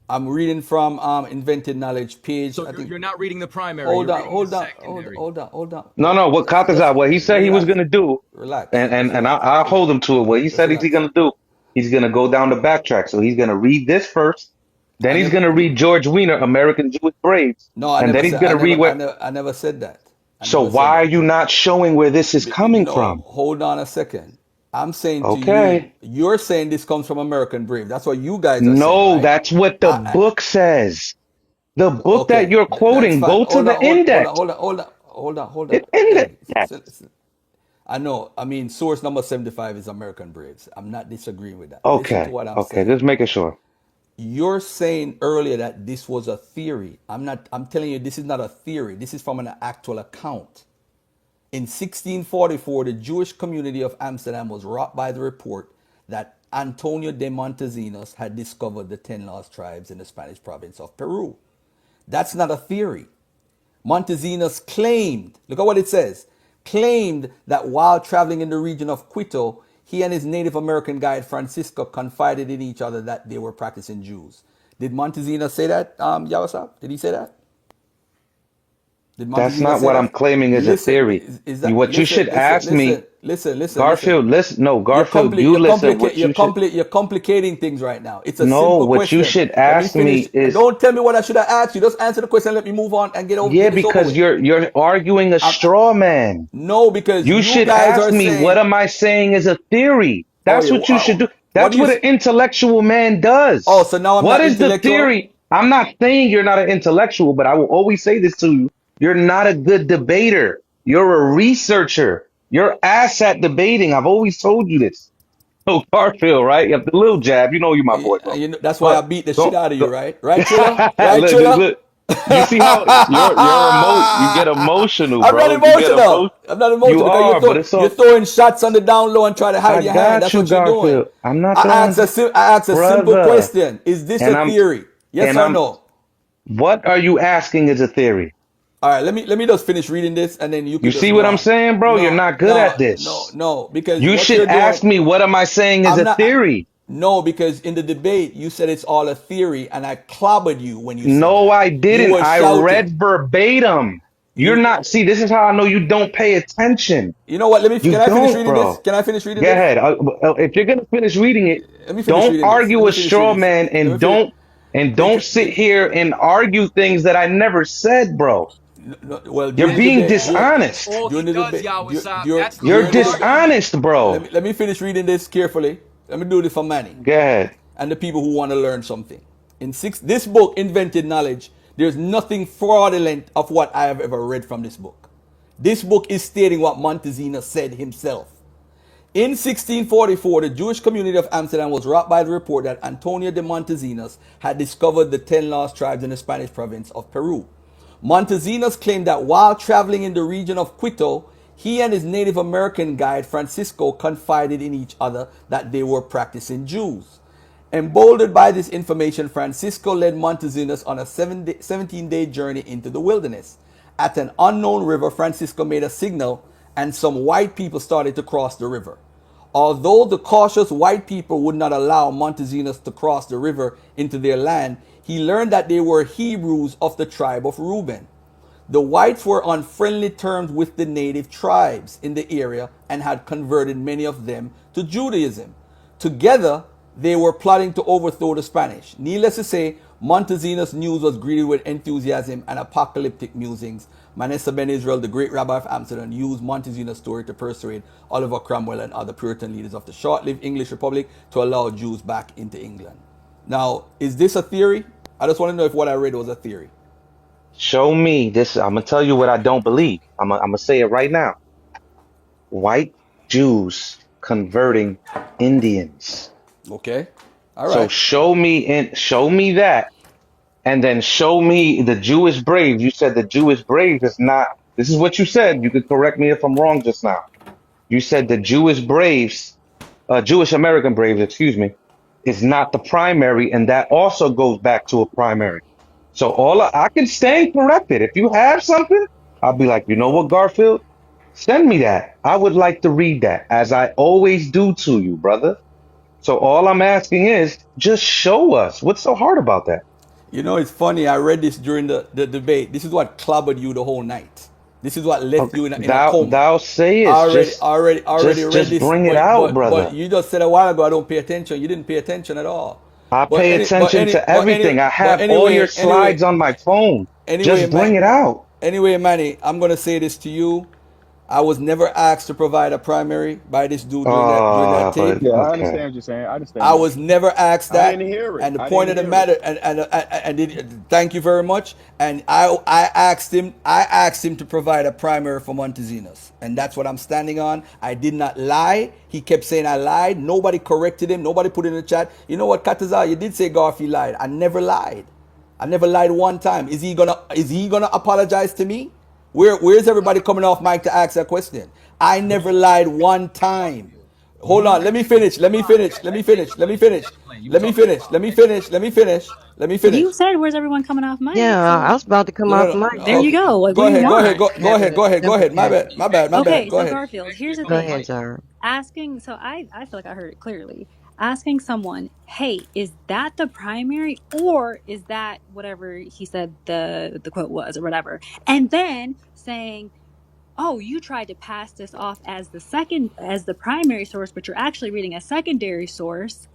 I'm reading from Invented Knowledge page, So I think. you're not reading the primary. Hold You're on, reading the hold on, secondary. hold on. No, no. What Just Kataza, what he said he was relax, gonna do, relax. Just and relax, I'll hold him to it. What he just said he's relax. gonna do, he's gonna go down the backtrack. So he's gonna read this first, then I he's never, gonna read George Weiner, American Jewish Braves, no, I and then never he's said, gonna read what. I never said that. I So never said why are that. you not showing where this is coming No, from? hold on a second. I'm saying to you, Okay. you're saying this comes from American Brave. That's what you guys are saying, No, right? that's what the I, book says. The book that okay, you're that's quoting, fine. go to Hold on, the index. hold on. It's in the Hey, index. I know. I mean, source number 75 is American Braves. I'm not disagreeing with that. Listen to Okay. what I'm Okay. saying. Just making sure. You're saying earlier that this was a theory. I'm telling you this is not a theory. This is from an actual account. In 1644, the Jewish community of Amsterdam was rocked by the report that Antonio de Montesinos had discovered the 10 lost tribes in the Spanish province of Peru. That's not a theory. Montesinos claimed, look at what it says, claimed that while traveling in the region of Quito, he and his Native American guide Francisco confided in each other that they were practicing Jews. Did Montesinos say that, Yawasab? Did he say that? Did That's Montesinos not say what I'm that? claiming is a Listen, theory. is that What you should ask me, listen. Garfield, listen. No, Garfield, you listen. What you should, You're complicating things right now. It's a no, simple what you question. should Let me ask finish. me is, Don't tell me what I should have asked you. Just answer the question. Let me move on and yeah, get this over because with. you're arguing a I'm, straw man. no, because You you should guys ask are me, what saying, am I saying is a theory? oh That's yeah, what you should do. what That's do you? what an intellectual man Oh, does. so now I'm What not is the intellectual. theory? I'm not saying you're not an intellectual, but I will always say this to you. You're not a good debater. You're a researcher. You're ass at debating. I've always told you this. So Garfield, right? You have the little jab. You know you my boy, bro. You know, that's why I But beat the shit go out of you, go. right? Right, Trilla? Right, look, Trilla? look. You see how you get emotional, I'm not bro. You get emotional. emotional. I'm not You emotional because are, but it's you're all. throwing shots on the down low and try to I hide your hand. got That's you, what you're doing. Garfield. I'm not throwing, I asked a simple brother. question. Is this a And theory? Yes or I'm. no? What are you asking is a theory? All right, let me just finish reading this and then you You could just see go what I'm on. saying, bro? You're not good at this. Because You what should you're doing, ask me, what am I saying is I'm a not. theory? No, because in the debate you said it's all a theory, and I clobbered you when you said No, that. I You didn't. were I shouting. read verbatim. You're You not. See, this is how I know you don't pay attention. you know what? You Can I finish don't, reading this? bro. Can I finish reading Go this? ahead. If you're gonna finish reading it, Let me finish don't reading this. Let argue me a finish straw reading this. man, Let me and finish. don't sit here and argue things that I never said, bro. No, well, You're during the being debate, dishonest. All he during the does, debate, Yahweh Sop, that's the You're during whole the debate. argument. dishonest, bro. Let me finish reading this carefully. Let me do this for Manny Go ahead. and the people who want to learn something. This book, Invented Knowledge, there's nothing fraudulent of what I have ever read from this book. This book is stating what Montezuma said himself. In 1644, the Jewish community of Amsterdam was rocked by the report that Antonio de Montesinos had discovered the 10 lost tribes in the Spanish province of Peru. Montesinos claimed that while traveling in the region of Quito, he and his Native American guide Francisco confided in each other that they were practicing Jews. Emboldened by this information, Francisco led Montesinos on a 17-day journey into the wilderness. At an unknown river, Francisco made a signal, and some white people started to cross the river. Although the cautious white people would not allow Montesinos to cross the river into their land, he learned that they were Hebrews of the tribe of Reuben. The whites were on friendly terms with the native tribes in the area and had converted many of them to Judaism. Together, they were plotting to overthrow the Spanish. Needless to say, Montezina's news was greeted with enthusiasm and apocalyptic musings. Manasseh ben Israel, the great rabbi of Amsterdam, used Montezina's story to persuade Oliver Cromwell and other Puritan leaders of the short-lived English Republic to allow Jews back into England. Now, is this a theory? I just want to know if what I read was a theory. Show me this. I'm gonna tell you what I don't believe. I'm gonna say it right now. White Jews converting Indians. Okay. All So right. show me that, and then show me the Jewish Braves. You said the Jewish Braves is not. This is what you said. You could correct me if I'm wrong just now. You said the Jewish Braves, Jewish American Braves, excuse me, is not the primary, and that also goes back to a primary. So I can stand corrected. If you have something, I'll be like, you know what, Garfield, send me that. I would like to read that, as I always do to you, brother. So all I'm asking is just show us. What's so hard about that? You know, it's funny. I read this during the debate. This is what clobbered you the whole night. This is what left Okay, you in a coma. thou sayest, I already read just this, bring it but out, but but brother. you just said a while ago I don't pay attention. You didn't pay attention at all. I But pay any but attention any to but any everything. I but have all your anyway anyway slides on my phone. anyway Just bring man it out. anyway Manny, I'm gonna say this to you. I was never asked to provide a primary by this dude during that tape. But Yeah, I okay. understand what you're saying. I I understand that. was never asked I that. didn't hear it. And the I point didn't of the hear it. matter, thank you very much. And I asked him to provide a primary for Montesinos, and that's what I'm standing on. I did not lie. He kept saying I lied. Nobody corrected him. Nobody put it in the chat. You know what, Kataza? You did say Garfield lied. I never lied. I never lied one time. Is he gonna apologize to me? Where's everybody coming off mic to ask that question? I never lied one time. Hold You on. Let me finish. Let me finish. Let me finish. Let me finish. Let me finish. Let me finish. Let me finish. Let me finish. You said, "Where's everyone coming off mic?" Yeah, So I was about to come No, no, off no. mic there you too. Okay. go. Like, what Go do you ahead. Go ahead. want? Go ahead. Go ahead. Go Simple ahead. My chat. bad. My bad. My bad. Okay, Go so ahead. Garfield, here's the Go thing. ahead, Zara. Asking, so I feel like I heard it clearly. Asking someone, "Hey, is that the primary, or is that whatever he said the quote was, or whatever?" And then saying, "Oh, you tried to pass this off as the primary source, but you're actually reading a secondary source."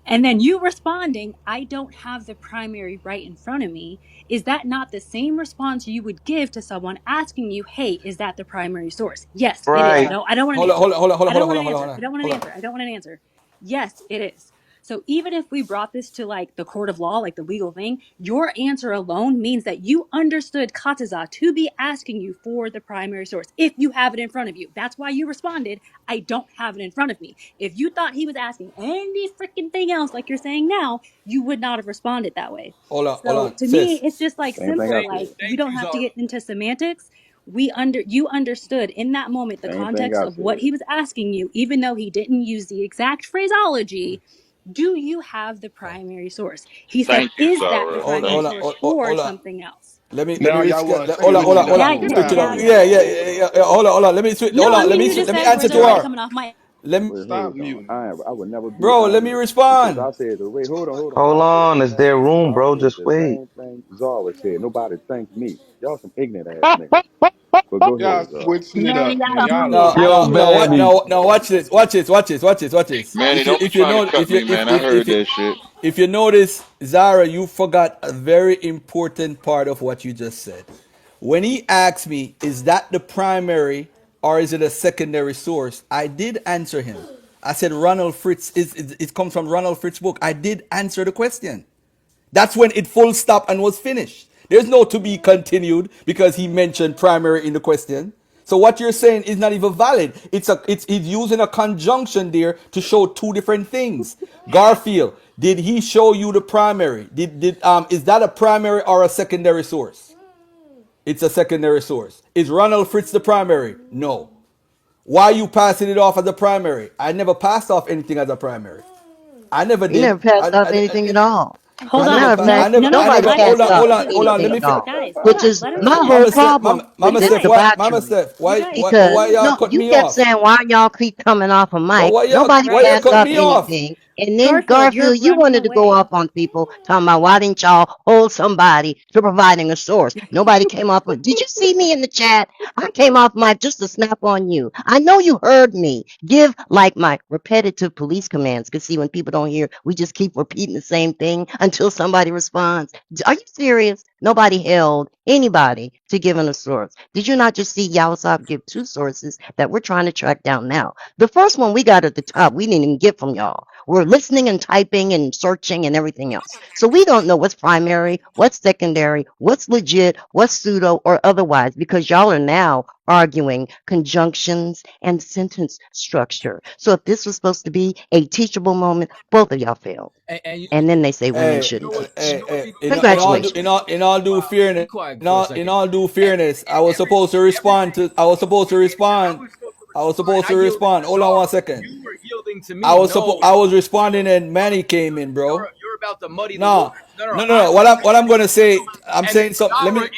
And then you responding, "I don't have the primary right in front of me." Is that not the same response you would give to someone asking you, "Hey, is that the primary source?" Yes, it is. Right. I don't want an Hold on. answer. Hold on. Hold on. Hold on. I Hold don't on. want Hold an on. Hold answer. on. I don't want an Hold on. answer. I don't want an answer. Yes, it is. So even if we brought this to like the court of law, like the legal thing, your answer alone means that you understood Kataza to be asking you for the primary source if you have it in front of you. That's why you responded, "I don't have it in front of me." If you thought he was asking any freaking thing else like you're saying now, you would not have responded that way. Hold on. Hold So on. to me, Sis. it's just like Same thing I simple. said. Like we don't you, have to Zara. get into semantics. You understood in that moment the Same thing context I of what said. he was asking you, even though he didn't use the exact phraseology. Do you have the primary source? He said, Thank you, "Is that the Zara. primary Thank Hold on. you. source Hold or on. something else?" Let me Now risk y'all it. want to Hold on. switch Hold it on. Hold up. Yeah, on. you You just Switch know it how up. we got it Yeah. all. Yeah. Yeah. Hold on. Hold on. Let me switch. Hold No, I on. mean you just Let me said, answer "Where's to everybody her. coming off mic?" let me, Wait, Stop hold on. muting I him. ain't, I would never be bro. Let me honest because respond. I said the wait, hold on. Hold I said on. the It's their same room, I bro. said Just the wait. same thing Zara said. Nobody thanked me. Y'all some ignorant ass niggas. But go Y'all ahead, Zara. switching it Manny, up, man. I Y'all agree. lost No, I it. Yo, no, agree. no. What? Manny. No, no. Watch this. Watch this. Watch this. Watch this. Watch this. Manny, don't be If you trying to know, cut me, man. I heard that shit. if you notice, Zara, you forgot a very important part of what you just said. When he asked me, "Is that the primary or is it a secondary source?" I did answer him. I said, "Ronald Fritz it comes from Ronald Fritz's book." I did answer the question. That's when it full stop and was finished. There's no to be continued because he mentioned primary in the question. So what you're saying is not even valid. It's he's using a conjunction there to show two different things. Garfield, did he show you the primary? Did is that a primary or a secondary source? It's a secondary source. Is Ronald Fritz the primary? No. Why are you passing it off as a primary? I never passed off anything as a primary. I never You did. never passed off anything at all. I As Hold a never, matter on. of I fact, No, never, no, I no. nobody never. Let him Hold passed on, off hold finish. on, hold on. Let anything me. at all, Guys, hold which on. is Let him my finish. whole Mama said, problem with Mama this said, Guys, what? Mama debauchery. said, why, Because why y'all no, cut you me kept off? saying why y'all keep coming off a But mic. Nobody why y'all passed cut off me off? anything. And then Garfield, you're Garfield, you running wanted to go away. off on people talking about why didn't y'all hold somebody to providing a source? Nobody came off with. Did you see me in the chat? I came off mic just to snap on you. I know you heard me give like my repetitive police commands. Because see, when people don't hear, we just keep repeating the same thing until somebody responds. Are you serious? Nobody held anybody to giving a source. Did you not just see Yawasop give two sources that we're trying to track down now? The first one we got at the top, we didn't even get from y'all. We're listening and typing and searching and everything else. So we don't know what's primary, what's secondary, what's legit, what's pseudo or otherwise, because y'all are now arguing conjunctions and sentence structure. So if this was supposed to be a teachable moment, both of y'all failed. And And then they say women Hey, you know shouldn't what? teach. Be Congratulations. in all due fairness, Be quiet for a in second. all due fairness, I was supposed to respond Everything. to. I was supposed to I respond. was supposed to I was respond, and supposed I to yielded respond. to Hold on one Zara. second. You were yielding to me. No, I was responding, and Manny came in, bro. you're about to muddy the No, water. No, no, no. no, no, no. What I'm gonna say, I'm And then saying something. Zara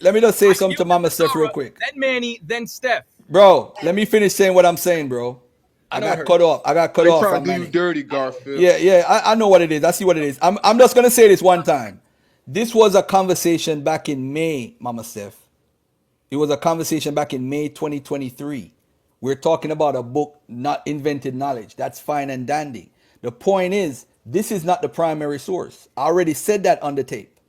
Let me just say I something to yielded Mama to Steph real Zara, quick, then Manny, then Steph. bro. Let me finish saying what I'm saying, bro. I know it hurts. I got cut They off trying from to do you Manny. dirty, Garfield. Yeah, yeah. I know what it is. I see what it is. I'm just gonna say this one time. This was a conversation back in May, Mama Steph. It was a conversation back in May 2023. We're talking about a book, not invented knowledge. That's fine and dandy. The point is, this is not the primary source. I already said that on the tape.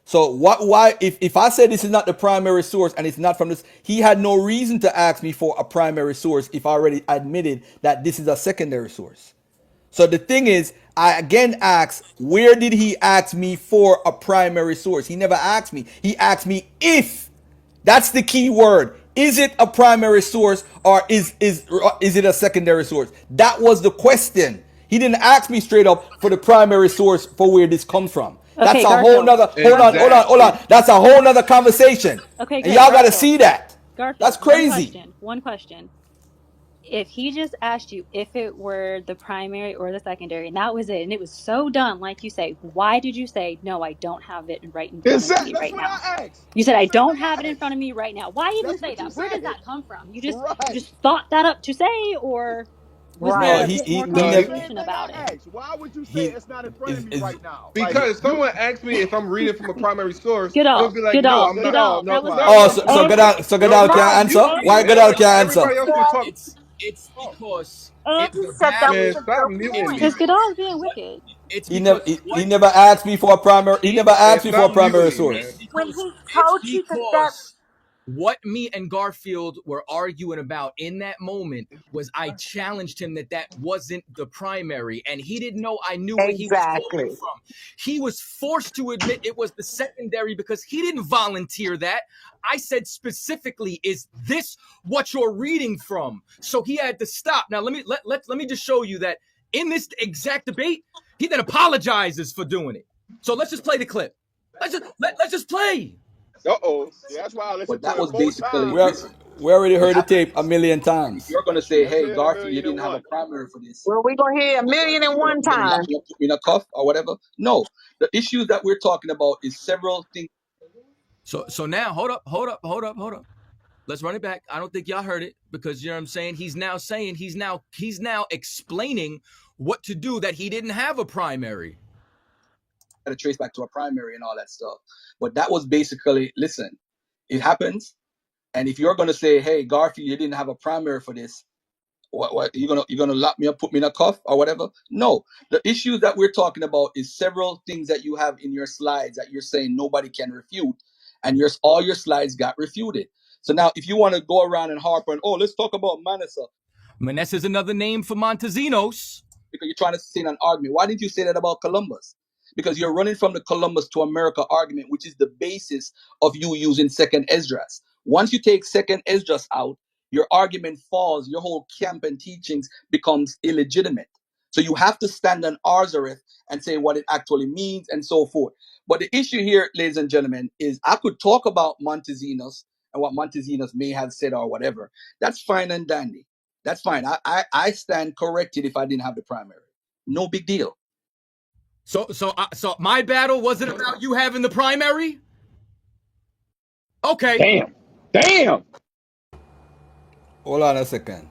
So what? Why? If I said this is not the primary source and it's not from this, he had no reason to ask me for a primary source if I already admitted that this is a secondary source. So the thing is, I again ask, where did he ask me for a primary source? He never asked me. He asked me if. That's the key word. Is it a primary source or is it a secondary source? That was the question. He didn't ask me straight up for the primary source for where this comes from. That's Okay, a whole Garfield. nother. Garfield. Hold on. Exactly. That's a whole nother conversation, Okay, and good. y'all got to Garfield. see that. That's Garfield, one crazy. question. One question. If he just asked you if it were the primary or the secondary, and that was it, and it was so dumb, like you say, why did you say, no, I don't have it right in front of me That's right what now? I asked. You said, That's I exactly don't what have it I in front asked. of me right now. Why even That's say what you that? Where does said. that come from? You Right. just thought that up to say, or was No, there Right. a bit more That's No, the he same conversation thing about it? I asked. Why would you say he it's not in front of me is right now? Like because you someone asked me if I'm reading from a primary source, I'm gonna Goodall, be like, no, Goodall, I'm not. Goodall. No, That was stop, the Oh, stop, so stop. And No, Gadal stop can't answer? muting me, Why man. Gadal Like can't answer? everybody else was talking. It's because and it he the said that was Man, a value. stop good muting point. me. Because Goodall's being What? wicked. It's He never because what never asked me for a primary. He it never Man, asked me for a stop primary muting me, it's man. source. When because he it's told you to step, because what me and Garfield were arguing about in that moment was I challenged him that wasn't the primary, and he didn't know I knew where he was quoting exactly. from. He was forced to admit it was the secondary because he didn't volunteer that. I said specifically, "Is this what you're reading from?" So he had to stop. Now let me just show you that in this exact debate, he then apologizes for doing it. So let's just play the clip. Let's just play. uh-oh. See, that's why I listened But to that it was four basically, We are, times. listen, we already what heard the happened tape a is, million if times. you're going to say, Let's hey, hear it a Garfield, you million and didn't have a one. primary for this, Well, we're gonna hear a what do I million do? and one time. You put me in a cuff or whatever? No. The issues that we're talking about is several things. So now hold up. Let's run it back. I don't think y'all heard it because you know what I'm saying. He's now explaining what to do that he didn't have a primary. To trace back to a primary and all that stuff. But that was basically, listen, it happens. And if you're gonna say, hey, Garfield, you didn't have a primary for this, what you gonna lock me up, put me in a cuff or whatever? No. The issue that we're talking about is several things that you have in your slides that you're saying nobody can refute, and all your slides got refuted. So now if you want to go around and harp on, oh, let's talk about Manassa. Manessa is another name for Montezinos. Because you're trying to say an argument. Why didn't you say that about Columbus? Because you're running from the Columbus to America argument, which is the basis of you using second Esdras. Once you take second Esdras out, your argument falls, your whole camp and teachings becomes illegitimate. So you have to stand on Arzareth and say what it actually means and so forth. But the issue here, ladies and gentlemen, is I could talk about Montezinos and what Montezinos may have said or whatever. That's fine and dandy. That's fine. I stand corrected if I didn't have the primary. No big deal. So my battle wasn't about you having the primary. Okay. Damn. Damn. Hold on a second.